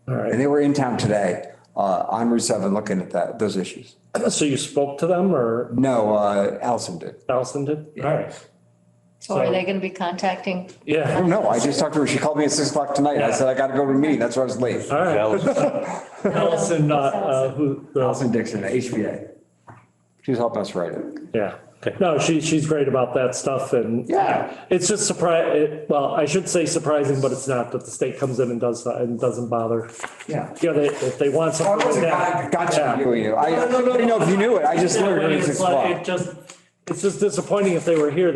All right. And they were in town today on Route 7 looking at those issues. So you spoke to them or? No, Allison did. Allison did? All right. So are they going to be contacting? I Yeah. don't know. I just talked to her. She called me at 6 o'clock tonight. I said, I got to go to a meeting. That's why I was late. All right. Allison, who? Allison Dixon, HBA. She was helping us write it. Yeah. Okay. No, she's great about that stuff and Yeah. it's just well, I should say surprising, but it's not that the state comes in and does and doesn't bother. Yeah. You know, if they want Oh, something I wasn't, like I that. got Yeah. you. I didn't know if you knew it. I just learned it at 6 It's like, o'clock. it's just disappointing if they were here,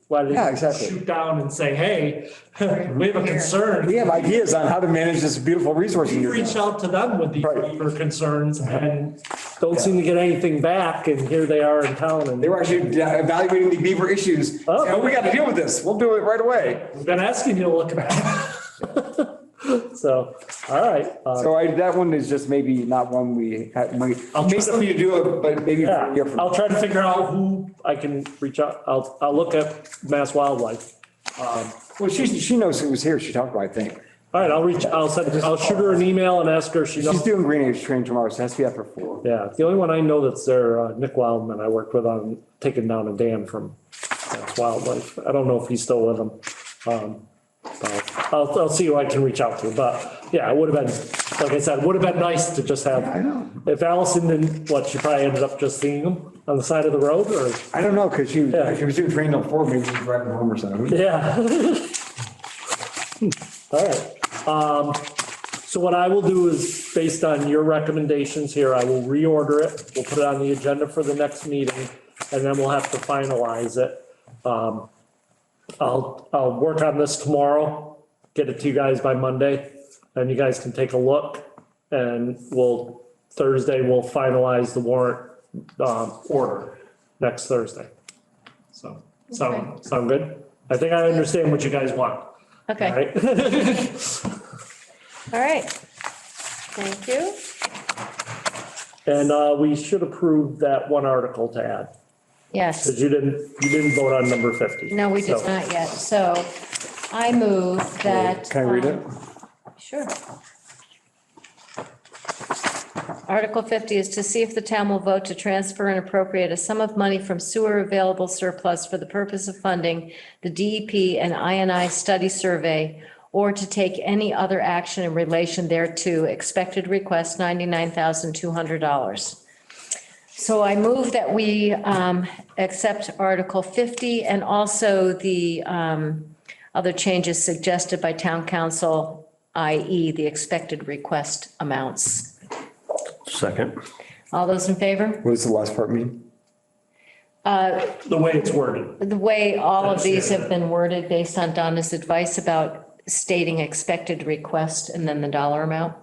why Yeah, they exactly. shoot down and say, hey, we have a concern. We have ideas on how to manage this beautiful resource. We reached out to them with these Right. beaver concerns and don't seem to get anything back, and here they are in town and They were actually evaluating the beaver issues. Oh. Oh, we got to deal with this. We'll do it right away. we've been asking you to look at it. So, all right. So that one is just maybe not one we had, I'll maybe try something to do it, but maybe for a year from now. I'll try to figure out who I can reach out. I'll look at Mass Wildlife. Well, she knows who was here. She talked about, I think. All right, I'll shoot her an email and ask her if she knows. She's doing Green Age training tomorrow, so it has to be after 4. Yeah, the only one I know that's there, Nick Wildman, I worked with on taking down a dam from Mass Wildlife. I don't know if he's still with them. But I'll see who I can reach out to, but yeah, it would have been, like I said, would have been nice to just have. I know. If Allison didn't, she probably ended up just seeing them on the side of the road or? I don't know, because she Yeah. was doing training till 4, maybe she was driving home or something. Yeah. All right. So what I will do is, based on your recommendations here, I will reorder it. We'll put it on the agenda for the next meeting, and then we'll have to finalize it. I'll work on this tomorrow, get it to you guys by Monday, and you guys can take a look. And Thursday, we'll finalize the warrant, order next Thursday. So, sound good? I think I understand what you guys want. All Okay, right? all right. Thank you. And we should approve that one article to add, Yes. because you didn't vote on number 50. No, we did So- not yet. So I move that. Can I read it? Sure. Article 50 is to see if the town will vote to transfer and appropriate a sum of money from sewer available surplus for the purpose of funding the DEP and INI study survey, or to take any other action in relation thereto. Expected request $99,200. So I move that we accept Article 50 and also the other changes suggested by town council, i.e. the expected request amounts. Second. All those in favor? What does the last part mean? The way it's worded. The way all of these have been worded based on Donna's advice about stating expected request and then the dollar amount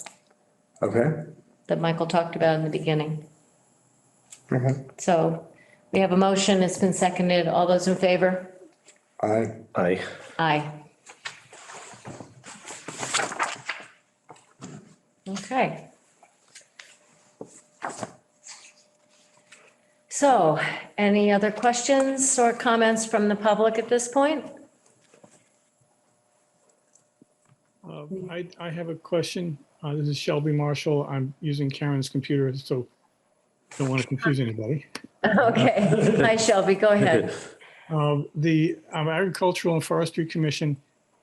Okay. that Michael talked about in the beginning. Okay. So we have a motion, it's been seconded. All those in favor? Aye. Aye. Aye. Okay. So, any other questions or comments from the public at this point? I have a question. This is Shelby Marshall. I'm using Karen's computer, so don't want to confuse anybody. Okay, hi Shelby, go ahead. The Agricultural and Forestry Commission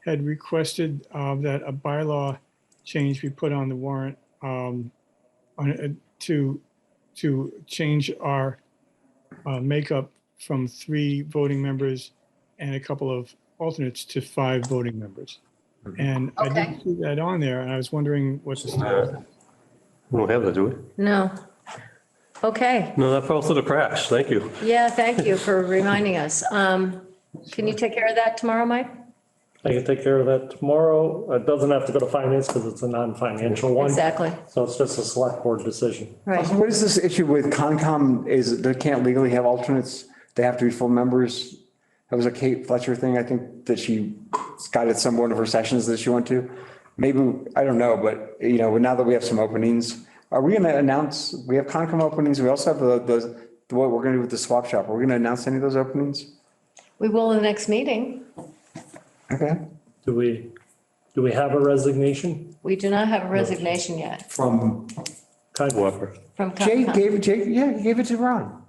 had requested that a bylaw change be put on the warrant to change our makeup from 3 voting members and a couple of alternates to 5 voting members. And I didn't see that on there, and I was wondering what's the status. We don't have that, do we? No. Okay, No, that fell through the cracks. Thank you. yeah, thank you for reminding us. Can you take care of that tomorrow, Mike? I can take care of that tomorrow. It doesn't have to go to finance because it's a non-financial one. Exactly, So it's just a select board decision. right. So what is this issue with Concom is they can't legally have alternates? They have to be full members? That was a Kate Fletcher thing, I think, that she got at some one of her sessions that she went to. Maybe, I don't know, but you know, now that we have some openings, are we gonna announce, we have Concom openings, we also have what we're gonna do with the swap shop. Are we gonna announce any of those openings? We will in the next meeting. Okay. Do we have a resignation We do not have a resignation yet From, Walker. from Jay Concom. he gave it to Ron.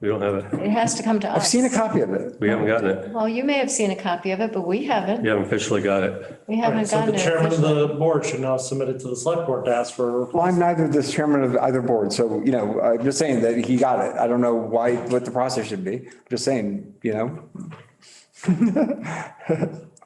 We don't have it. It has to come to us. I've seen a copy of it. We haven't gotten it. Well, you may have seen a copy of it, but we haven't. You haven't officially got it. We haven't So gotten the it. chairman of officially. the board should now submit it to the select board to ask for. Well, I'm neither the chairman of either board, so, you know, I'm just saying that he got it. I don't know why, what the process should be. I'm just saying, you know.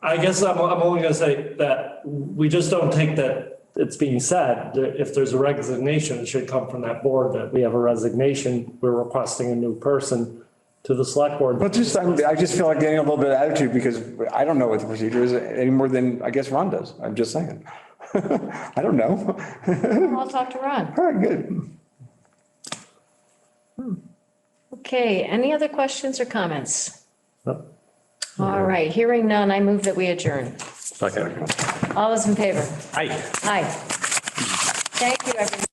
I guess I'm only gonna say that we just don't take that it's being said. If there's a resignation, it should come from that board that we have a resignation. We're requesting a new person to the select board. But I just feel like getting a little bit of attitude because I don't know what the procedure is any more than I guess Ron does. I'm just saying. I don't know. I'll talk to Ron. All right, good. Okay, any other questions or comments? No. All right, hearing none, I move that we adjourn. Okay. All those in favor? Aye. Aye. Thank you, everyone.